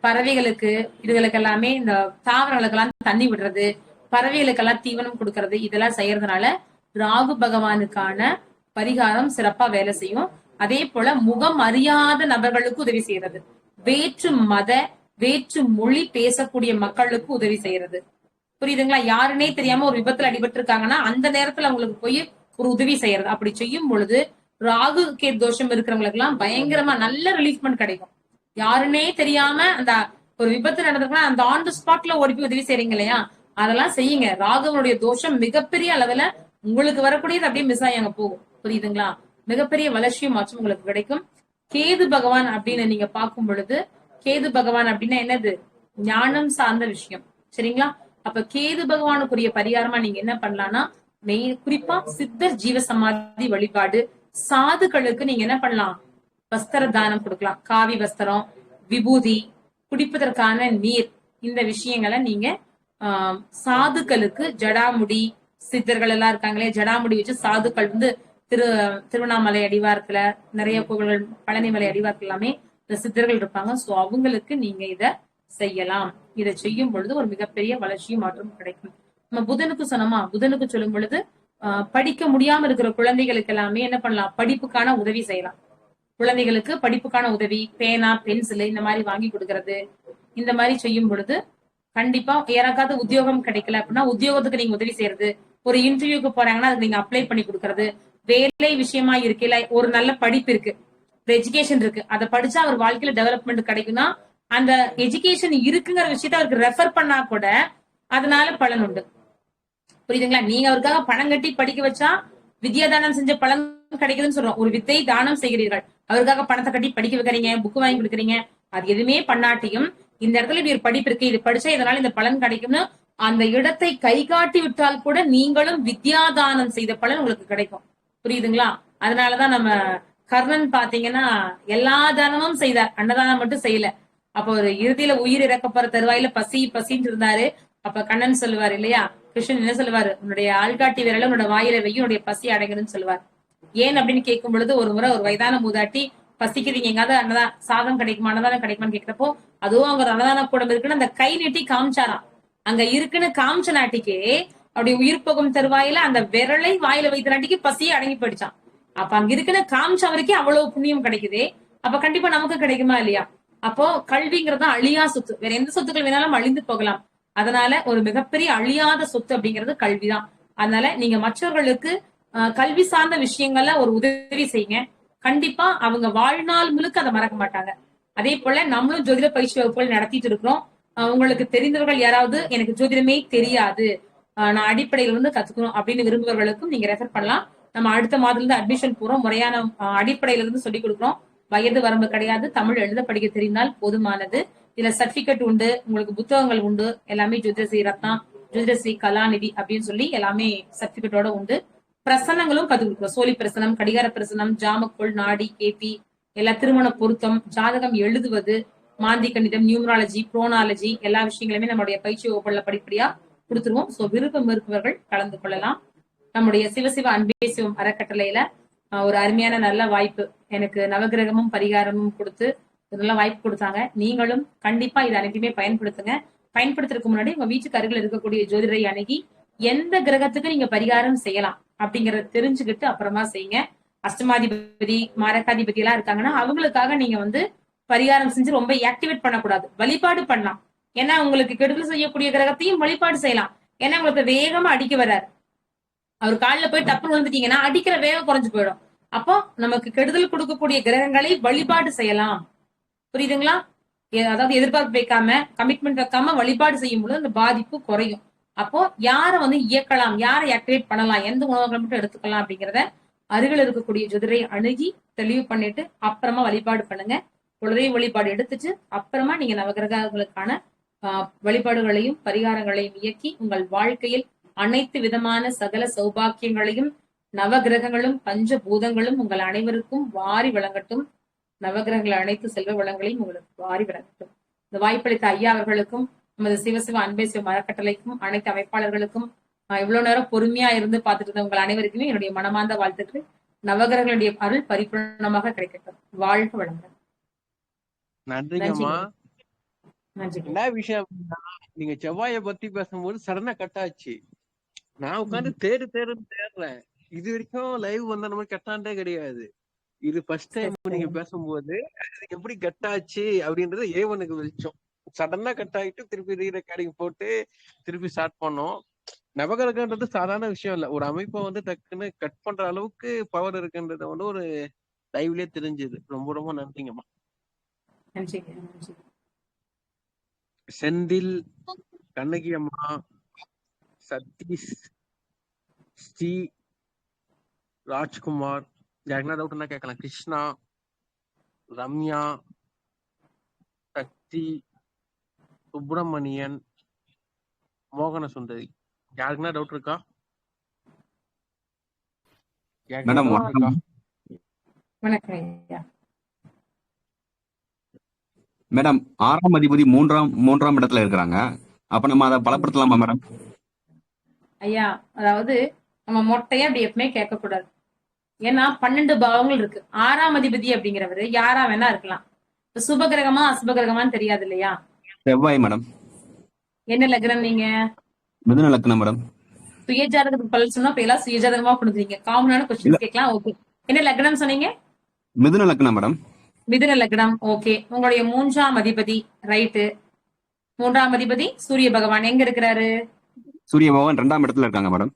பறவைகளுக்கு, இதுகளுக்கு எல்லாமே இந்த தாவரங்களுக்கெல்லாம் தண்ணி விடுறது, பறவைகளுக்கெல்லாம் தீவனம் கொடுக்கறது, இதெல்லாம் செய்யறதுனால ராகு பகவானுக்கான பரிகாரம் சிறப்பா வேலை செய்யும். அதே போல முகம் அறியாத நபர்களுக்கு உதவி செய்யறது, வேற்று மத வேற்று மொழி பேசக்கூடிய மக்களுக்கு உதவி செய்யறது, புரியுதுங்களா? யாருன்னே தெரியாம ஒரு விபத்துல அடிபட்டு இருக்காங்கன்னா அந்த நேரத்துல அவங்களுக்கு போய் ஒரு உதவி செய்யறது. அப்படி செய்யும் பொழுது ராகு கே தோஷம் இருக்கிறவங்களுக்கு எல்லாம் பயங்கரமா நல்ல ரிலீஃப்மெண்ட் கிடைக்கும். யாருன்னே தெரியாம அந்த ஒரு விபத்து நடந்திருக்குன்னா அந்த ஆன் தி ஸ்பாட்ல ஓடி போய் உதவி செய்றீங்க இல்லையா? அதெல்லாம் செய்யுங்க. ராகுவனுடைய தோஷம் மிகப்பெரிய அளவுல உங்களுக்கு வரக்கூடியது அப்படியே மிஸ் ஆகி அங்க போகும், புரியுதுங்களா? மிகப்பெரிய வளர்ச்சியும் மாற்றம் உங்களுக்கு கிடைக்கும். கேது பகவான் அப்படின்னு நீங்க பார்க்கும் பொழுது, கேது பகவான் அப்படின்னா என்னது? ஞானம் சார்ந்த விஷயம், சரிங்களா? அப்ப கேது பகவானுக்குரிய பரிகாரமா நீங்க என்ன பண்ணலாம்னா, குறிப்பா சித்தர் ஜீவ சமாதி வழிபாடு, சாதுக்களுக்கு நீங்க என்ன பண்ணலாம்? வஸ்திர தானம் கொடுக்கலாம். காவி வஸ்திரம், விபூதி, குடிப்பதற்கான நீர், இந்த விஷயங்களை நீங்க சாதுக்களுக்கு, ஜடாமுடி சித்தர்கள் எல்லாம் இருக்காங்களே, ஜடாமுடி வச்சு சாதுக்கள் வந்து திருவண்ணாமலை அடிவாரத்துல நிறைய கோவில்கள், பழனிமலை அடிவாரத்துல எல்லாமே இந்த சித்தர்கள் இருப்பாங்க. சோ அவங்களுக்கு நீங்க இத செய்யலாம். இதை செய்யும் பொழுது ஒரு மிகப்பெரிய வளர்ச்சியும் மாற்றம் கிடைக்கும். நம்ம புதனுக்கு சொன்னோமா, புதனுக்கு சொல்லும் பொழுது படிக்க முடியாம இருக்கிற குழந்தைகளுக்கு எல்லாமே என்ன பண்ணலாம், படிப்புக்கான உதவி செய்யலாம். குழந்தைகளுக்கு படிப்புக்கான உதவி, பேனா, பென்சில் இந்த மாதிரி வாங்கி கொடுக்கறது. இந்த மாதிரி செய்யும் பொழுது கண்டிப்பா யாராவது உத்தியோகம் கிடைக்கல அப்படின்னா உத்தியோகத்துக்கு நீங்க உதவி செய்யறது, ஒரு இன்டர்வியூக்கு போறாங்கன்னா அதுக்கு நீங்க அப்ளை பண்ணி கொடுக்கறது, வேலை விஷயமா இருக்கு, இல்ல ஒரு நல்ல படிப்பு இருக்கு, எஜுகேஷன் இருக்கு, அதை படிச்சா அவர் வாழ்க்கையில டெவலப்மெண்ட் கிடைக்கும்னா அந்த எஜுகேஷன் இருக்குங்கிற விஷயத்த அவருக்கு ரெஃபர் பண்ணா கூட அதனால பலன் உண்டு. புரியுதுங்களா? நீங்க அவருக்காக பணம் கட்டி படிக்க வச்சா வித்யாதானம் செஞ்ச பலன் கிடைக்குதுன்னு சொல்றோம். ஒரு வித்தை தானம் செய்கிறீர்கள், அவருக்காக பணத்தை கட்டி படிக்க வைக்கிறீங்க, புக் வாங்கி கொடுக்குறீங்க, அது எதுவுமே பண்ணாட்டியும் இந்த இடத்துல இப்படி ஒரு படிப்பு இருக்கு, இது படிச்சா இதனால இந்த பலன் கிடைக்கும்னு அந்த இடத்தை கை காட்டி விட்டால் கூட நீங்களும் வித்யாதானம் செய்த பலன் உங்களுக்கு கிடைக்கும். புரியுதுங்களா? அதனாலதான் நம்ம கர்ணன் பாத்தீங்கன்னா எல்லா தானமும் செய்தார், அன்னதானம் மட்டும் செய்யல. அப்ப ஒரு இறுதியில உயிர் இறக்கப்படுற தருவாயில பசி பசின்னு இருந்தாரு. அப்ப கண்ணன் சொல்லுவார் இல்லையா, கிருஷ்ணன் என்ன சொல்லுவாரு, உன்னுடைய ஆள்காட்டி விரல உன்னோட வாயில வெய்யும், உன்னுடைய பசி அடைங்கன்னு சொல்லுவார். ஏன் அப்படின்னு கேட்கும் பொழுது ஒரு முறை ஒரு வயதான மூதாட்டி பசிக்குதுங்க, எங்காவது அன்னதான் சாதம் கிடைக்குமா, அன்னதானம் கிடைக்குமான்னு கேட்கிறப்போ அதுவும் அவங்க அன்னதான கூடம் இருக்குன்னு அந்த கை நீட்டி காமிச்சாராம். அங்க இருக்குன்னு காமிச்ச நாட்டிக்கே அப்படி உயிர் போகும் தருவாயில அந்த விரலை வாயில வைத்த நாட்டிக்கு பசியே அடங்கி போயிடுச்சான். அப்ப அங்க இருக்குன்னு காமிச்சவருக்கே அவ்வளவு புண்ணியம் கிடைக்குது. அப்ப கண்டிப்பா நமக்கு கிடைக்குமா இல்லையா? அப்போ கல்விங்கிறது அழியா சொத்து. வேற எந்த சொத்துக்கள் வேணாலும் அழிந்து போகலாம், அதனால ஒரு மிகப்பெரிய அழியாத சொத்து அப்படிங்கிறது கல்விதான். அதனால நீங்க மற்றவர்களுக்கு கல்வி சார்ந்த விஷயங்கள்ல ஒரு உதவி செய்யுங்க. கண்டிப்பா அவங்க வாழ்நாள் முழுக்க அதை மறக்க மாட்டாங்க. அதே போல நம்மளும் ஜோதிட பயிற்சி வகுப்புகள் நடத்திட்டு இருக்கிறோம். உங்களுக்கு தெரிந்தவர்கள் யாராவது எனக்கு ஜோதிடமே தெரியாது, நான் அடிப்படையில இருந்து கத்துக்கணும் அப்படின்னு விரும்புபவர்களுக்கும் நீங்க ரெஃபர் பண்ணலாம். நம்ம அடுத்த மாதத்துல இருந்து அட்மிஷன் போறோம். முறையான அடிப்படையில இருந்து சொல்லிக் கொடுக்குறோம். வயது வரம்பு கிடையாது, தமிழ் எழுத படிக்க தெரிந்தால் போதுமானது. இதுல சர்டிபிகேட் உண்டு, உங்களுக்கு புத்தகங்கள் உண்டு, எல்லாமே ஜோதிடஸ்ரீ ரத்னா, ஜோதிடஸ்ரீ கலாநிதி அப்படின்னு சொல்லி எல்லாமே சர்டிபிகேட்டோட உண்டு. பிரசனங்களும் கத்து கொடுக்குறோம். சோழி பிரசனம், கடிகார பிரசனம், ஜாமக்கோள், நாடி, கேபி, எல்லா திருமண பொருத்தம், ஜாதகம் எழுதுவது, மாந்தி கணிதம், நியூமராலஜி, புரோனாலஜி எல்லா விஷயங்களுமே நம்மளுடைய பயிற்சி வகுப்புல படிப்படியா கொடுத்துருவோம். சோ விருப்பம் இருப்பவர்கள் கலந்து கொள்ளலாம். நம்முடைய சிவசிவ அன்பே சிவம் அறக்கட்டளையில ஒரு அருமையான நல்ல வாய்ப்பு, எனக்கு நவகிரகமும் பரிகாரமும் கொடுத்து நல்ல வாய்ப்பு கொடுத்தாங்க. நீங்களும் கண்டிப்பா இதை அனைத்துமே பயன்படுத்துங்க. பயன்படுத்துறதுக்கு முன்னாடி உங்க வீட்டுக்கு அருகில் இருக்கக்கூடிய ஜோதிடரை அணுகி எந்த கிரகத்துக்கு நீங்க பரிகாரம் செய்யலாம் அப்படிங்கறத தெரிஞ்சுக்கிட்டு அப்புறமா செய்யுங்க. அஷ்டமாதிபதி, மாரகாதிபதி எல்லாம் இருக்காங்கன்னா அவங்களுக்காக நீங்க பரிகாரம் செஞ்சு ரொம்ப ஆக்டிவேட் பண்ணக்கூடாது, வழிபாடு பண்ணலாம். ஏன்னா உங்களுக்கு கெடுதல் செய்யக்கூடிய கிரகத்தையும் வழிபாடு செய்யலாம். ஏன்னா உங்களுக்கு வேகமா அடிக்க வர்றாரு. அவர் காலில் போய் டப்புன்னு விழுந்துட்டீங்கன்னா அடிக்கிற வேகம் குறைஞ்சு போயிடும். அப்போ நமக்கு கெடுதல் கொடுக்கக்கூடிய கிரகங்களை வழிபாடு செய்யலாம். புரியுதுங்களா? அதாவது எதிர்பார்ப்பு வைக்காம, கமிட்மெண்ட் வைக்காம வழிபாடு செய்யும் பொழுது அந்த பாதிப்பு குறையும். அப்போ யாரை இயக்கலாம், யாரை ஆக்டிவேட் பண்ணலாம், எந்த உணவுகளை மட்டும் எடுத்துக்கலாம் அப்படிங்கிறத அருகில் இருக்கக்கூடிய ஜோதிடரை அணுகி தெளிவு பண்ணிட்டு அப்புறமா வழிபாடு பண்ணுங்க. குலதெய்வ வழிபாடு எடுத்துட்டு அப்புறமா நீங்க நவகிரகங்களுக்கான வழிபாடுகளையும் பரிகாரங்களையும் இயக்கி உங்கள் வாழ்க்கையில் அனைத்து விதமான சகல சௌபாக்கியங்களையும் நவகிரகங்களும் பஞ்சபூதங்களும் உங்கள் அனைவருக்கும் வாரி வழங்கட்டும். நவகிரகங்கள் அனைத்து செல்வ வளங்களையும் உங்களுக்கு வாரி வழங்கட்டும். இந்த வாய்ப்பளித்த ஐயா அவர்களுக்கும் நமது சிவசிவ அன்பே சிவம் அறக்கட்டளைக்கும் அனைத்து அமைப்பாளர்களுக்கும் இவ்வளவு நேரம் பொறுமையா இருந்து பார்த்துட்டு இருந்த உங்கள் அனைவருக்குமே என்னுடைய மனமார்ந்த வாழ்த்துக்கள். நவகிரகங்களுடைய அருள் பரிபூர்ணமாக கிடைக்கட்டும். வாழ்க வளங்கள். நன்றிங்கம்மா. என்ன விஷயம், நீங்க செவ்வாயை பத்தி பேசும்போது சடனா கட் ஆச்சு. நான் உட்காந்து தேடுறேன். இது வரைக்கும் லைவ் வந்த நம்ம கட்டாண்டே கிடையாது. இது ஃபர்ஸ்ட் டைம் நீங்க பேசும்போது எப்படி கட் ஆச்சு அப்படின்றது ஏவனுக்கு வெளிச்சம். சடனா கட் ஆகிட்டு திருப்பி ரீரெக்கார்டிங் போட்டு திருப்பி ஸ்டார்ட் பண்ணோம். நவகிரகன்றது சாதாரண விஷயம் இல்ல. ஒரு அமைப்பை டக்குன்னு கட் பண்ற அளவுக்கு பவர் இருக்குன்றது ஒரு லைவ்லயே தெரிஞ்சது. ரொம்ப ரொம்ப நன்றிங்கம்மா. செந்தில், கண்ணகி அம்மா, சதீஷ், ஸ்ரீ, ராஜ்குமார், யாருக்குன்னா டவுட்னா கேட்கலாம். கிருஷ்ணா, ரம்யா, சக்தி, சுப்பிரமணியன், மோகன சுந்தரி, யாருக்குன்னா டவுட் இருக்கா? மேடம் மேடம் 6ஆம் அதிபதி மூன்றாம் இடத்துல இருக்கிறாங்க. அப்ப நம்ம அதை பலப்படுத்தலாமா மேடம்? ஐயா, அதாவது நம்ம மொட்டையா அப்படி எப்பவுமே கேட்க கூடாது. ஏன்னா 12 பாவங்கள் இருக்கு. 6ஆம் அதிபதி அப்படிங்கிறவரு யாரா வேணா இருக்கலாம். சுபகிரகமா அசுபகிரகமான்னு தெரியாது இல்லையா? செவ்வாய் மேடம். என்ன லக்னம் நீங்க? மிதுன லக்னம் மேடம். சுயஜாதகத்துக்கு பலன் சொன்னா இப்ப எல்லாம் சுயஜாதகமா கொடுக்குறீங்க. காமனான இல்ல கொஸ்டின்ஸ் கேட்கலாம். ஓகே. என்ன லக்னம் சொன்னீங்க? மிதுன லக்னம் மேடம். மிதுன லக்னம். ஓகே. உங்களுடைய 3ஆம் அதிபதி. ரைட்டு. 3ஆம் அதிபதி சூரிய பகவான் எங்க இருக்கிறாரு? சூரிய பகவான் 2ஆம் இடத்துல இருக்காங்க மேடம்.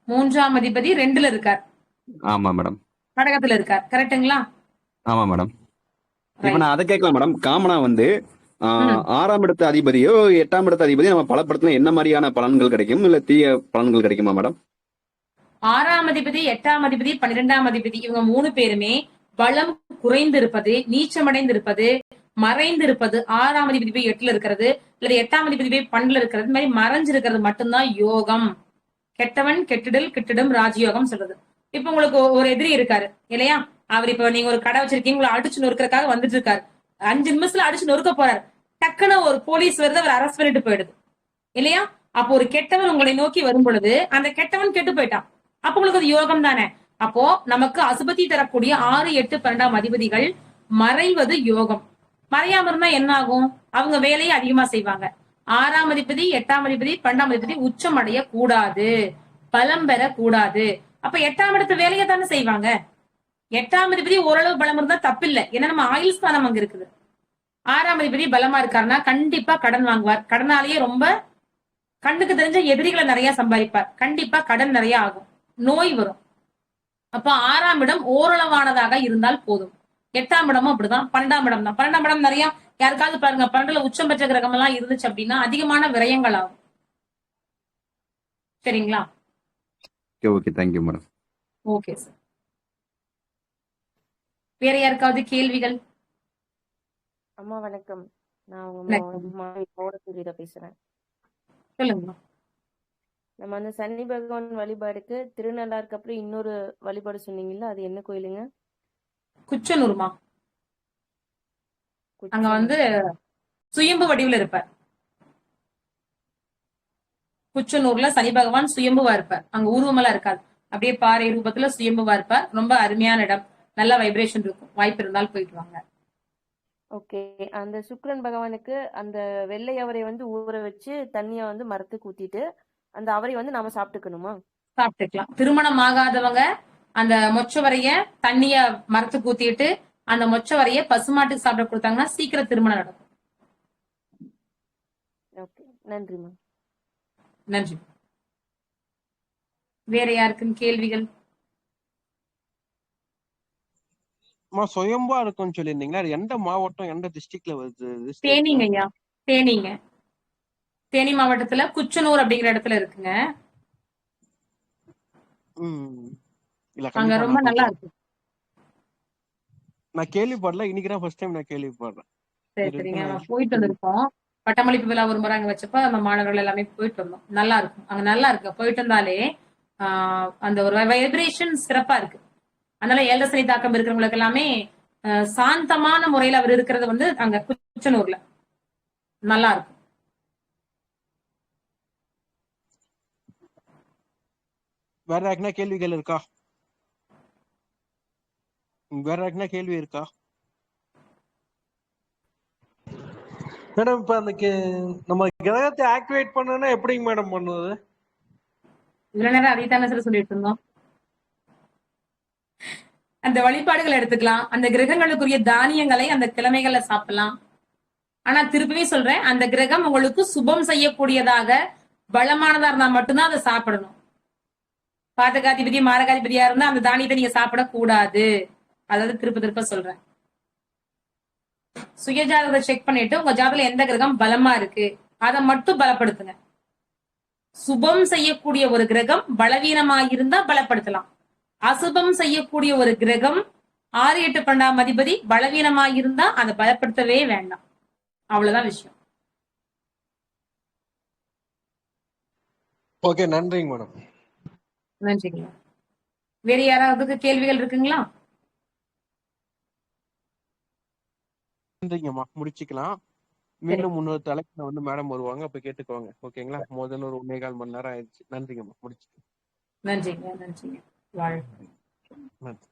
3ஆம் அதிபதி 2ல இருக்கார். ஆமா மேடம். கடகத்துல இருக்கார். கரெக்ட்டுங்களா? ஆமா மேடம். இப்ப ரைட். நான் அதை கேட்கலாம் மேடம். காமனா வந்து ம். 6ஆம் இடத்து அதிபதியோ 8ஆம் இடத்து அதிபதியோ நம்ம பலப்படுத்தினா என்ன மாதிரியான பலன்கள் கிடைக்கும், இல்ல தீய பலன்கள் கிடைக்குமா மேடம்? 6ஆம் அதிபதி, 8ஆம் அதிபதி, 12ஆம் அதிபதி இவங்க 3 பேருமே பலம் குறைந்திருப்பது, நீச்சமடைந்திருப்பது, மறைந்திருப்பது, 6ஆம் அதிபதி போய் 8ல இருக்கிறது, இல்ல 8ஆம் அதிபதி போய் 12ல இருக்கிறது, இந்த மாதிரி மறைஞ்சிருக்கிறது மட்டும்தான் யோகம். கெட்டவன் கெட்டிடல் கிட்டிடும் ராஜயோகம் சொல்றது. இப்ப உங்களுக்கு ஒரு எதிரி இருக்காரு இல்லையா? அவர் இப்ப நீங்க ஒரு கடை வச்சிருக்கீங்க, உங்களை அடிச்சு நொறுக்கிறதுக்காக வந்துட்டு இருக்காரு. 5 நிமிஷத்துல அடிச்சு நொறுக்க போறாரு. டக்குன்னு ஒரு போலீஸ் வருது, அவர் அரெஸ்ட் பண்ணிட்டு போயிடுது இல்லையா? அப்போ ஒரு கெட்டவன் உங்களை நோக்கி வரும் பொழுது அந்த கெட்டவன் கெட்டு போயிட்டான். அப்ப உங்களுக்கு அது யோகம் தானே. அப்போ நமக்கு அசுபத்தி தரக்கூடிய 6, 8, 12ஆம் அதிபதிகள் மறைவது யோகம். மறையாம இருந்தா என்ன ஆகும்? அவங்க வேலையை அதிகமா செய்வாங்க. 6ஆம் அதிபதி, 8ஆம் அதிபதி, 12ஆம் அதிபதி உச்சம் அடைய கூடாது, பலம் பெற கூடாது. அப்ப 8ஆம் இடத்து வேலையை தானே செய்வாங்க. 8ஆம் அதிபதி ஓரளவு பலம் இருந்தா தப்பில்லை. ஏன்னா நம்ம ஆயுள் ஸ்தானம் அங்க இருக்குது. 6ஆம் அதிபதி பலமா இருக்காருன்னா கண்டிப்பா கடன் வாங்குவார். கடனாலேயே ரொம்ப கண்ணுக்கு தெரிஞ்ச எதிரிகளை நிறைய சம்பாதிப்பார். கண்டிப்பா கடன் நிறைய ஆகும், நோய் வரும். அப்ப 6ஆம் இடம் ஓரளவானதாக இருந்தால் போதும். 8ஆம் இடமும் அப்படிதான், 12ஆம் இடம் தான். 12ஆம் இடம் நிறைய யாருக்காவது பாருங்க, 12ல உச்சம் பெற்ற கிரகம் எல்லாம் இருந்துச்சு அப்படின்னா அதிகமான விரயங்கள் ஆகும். சரிங்களா? Okay, thank you madam. Okay sir. வேற யாருக்காவது கேள்விகள்? அம்மா வணக்கம். நான் உங்க வணக்கம். மாணவி பௌடத்தூரில பேசுறேன். சொல்லுங்க. நம்ம அந்த சனி பகவான் வழிபாடுக்கு திருநள்ளாருக்கு அப்புறம் இன்னொரு வழிபாடு சொன்னீங்கல்ல, அது என்ன கோயிலுங்க? குச்சனூர்மா. அங்க வந்து குச்சனூர். சுயம்பு வடிவுல இருப்பார். குச்சனூர்ல சனி பகவான் சுயம்புவா இருப்பார். அங்க உருவமெல்லாம் இருக்காது, அப்படியே பாறை ரூபத்துல சுயம்புவா இருப்பார். ரொம்ப அருமையான இடம், நல்ல வைப்ரேஷன் இருக்கும். வாய்ப்பு இருந்தால் போயிட்டு வாங்க. ஓகே. அந்த சுக்கிரன் பகவானுக்கு அந்த வெள்ளை அவரை வந்து ஊற வச்சு தண்ணிய வந்து மரத்துக்கு ஊத்திட்டு அந்த அவரை வந்து நாம சாப்பிட்டுக்கணுமா? சாப்பிட்டுக்கலாம். திருமணம் ஆகாதவங்க அந்த மொச்சவரைய தண்ணிய மரத்துக்கு ஊத்திட்டு அந்த மொச்சவரைய பசுமாட்டுக்கு சாப்பிட கொடுத்தாங்கன்னா சீக்கிரம் திருமணம் நடக்கும். ஓகே, நன்றிம்மா. நன்றி. வேற யாருக்கும் கேள்விகள்? சுயம்பா இருக்கும்னு சொல்லியிருந்தீங்களா? அது எந்த மாவட்டம், எந்த டிஸ்ட்ரிக்ட்ல வருது? தேனிங்க ஐயா, தேனிங்க. தேனி மாவட்டத்துல குச்சனூர் அப்படிங்கிற இடத்துல இருக்குங்க. இல்ல, அங்க கண்டிப்பா ரொம்ப நான் நல்லா கொஞ்சம் இருக்கு. நான் கேள்விப்படல. இன்னைக்குதான் ஃபர்ஸ்ட் டைம் நான் கேள்விப்படுறேன். சரி இது சரிங்க. வரைக்கும் நம்ம நான் போயிட்டு வந்திருக்கோம். பட்டமளிப்பு விழா ஒரு முறை அங்க வச்சப்ப நம்ம மாணவர்கள் எல்லாமே போயிட்டு வந்தோம். நல்லா இருக்கும். அங்க நல்லா இருக்கு. போயிட்டு வந்தாலே அந்த ஒரு வைப்ரேஷன் சிறப்பா இருக்கு. அதனால ஏழரை சனி தாக்கம் இருக்கிறவங்களுக்கு எல்லாமே சாந்தமான முறையில அவர் இருக்கிறது வந்து அங்க குச்சனூர்ல நல்லா இருக்கும். வேற யாருக்குன்னா கேள்விகள் இருக்கா? வேற யாருக்குன்னா கேள்வி இருக்கா? மேடம், இப்ப அந்த நம்ம கிரகத்தை ஆக்டிவேட் பண்ணனும்னா எப்படிங்க மேடம் பண்ணுவது? இவ்வளவு நேரம் அதைத்தானே சார் சொல்லிட்டு இருந்தோம். அந்த வழிபாடுகளை எடுத்துக்கலாம். அந்த கிரகங்களுக்குரிய தானியங்களை அந்த கிழமைகள்ல சாப்பிடலாம். ஆனா திருப்பியே சொல்றேன், அந்த கிரகம் உங்களுக்கு சுபம் செய்யக்கூடியதாக பலமானதா இருந்தா மட்டும்தான் அதை சாப்பிடணும். பாதகாதிபதி மாரகாதிபதியா இருந்தா அந்த தானியத்தை நீங்க சாப்பிடக்கூடாது. அதாவது திருப்ப சொல்றேன். சுயஜாதகத்தை செக் பண்ணிட்டு உங்க ஜாதகத்துல எந்த கிரகம் பலமா இருக்கு அதை மட்டும் பலப்படுத்துங்க. சுபம் செய்யக்கூடிய ஒரு கிரகம் பலவீனமாயிருந்தா பலப்படுத்தலாம். அசுபம் செய்யக்கூடிய ஒரு கிரகம் 6, 8, 12ஆம் அதிபதி பலவீனமாயிருந்தா அதை பலப்படுத்தவே வேண்டாம். அவ்வளவுதான் விஷயம். ஓகே, நன்றிங்க மேடம். நன்றிங்க. வேற யாராவது கேள்விகள் இருக்குங்களா? நன்றிங்கம்மா, முடிச்சுக்கலாம். மீண்டும் இன்னொரு தலைப்புல வந்து மேடம் வருவாங்க, அப்ப கேட்டுக்கோங்க. ஓகேங்களா? முதல்ல ஒரு 1.25 மணி நேரம் ஆயிடுச்சு. நன்றிங்கம்மா, முடிச்சுக்கலாம். நன்றிங்க. நன்றிங்க. வாழ்க. நன்றி.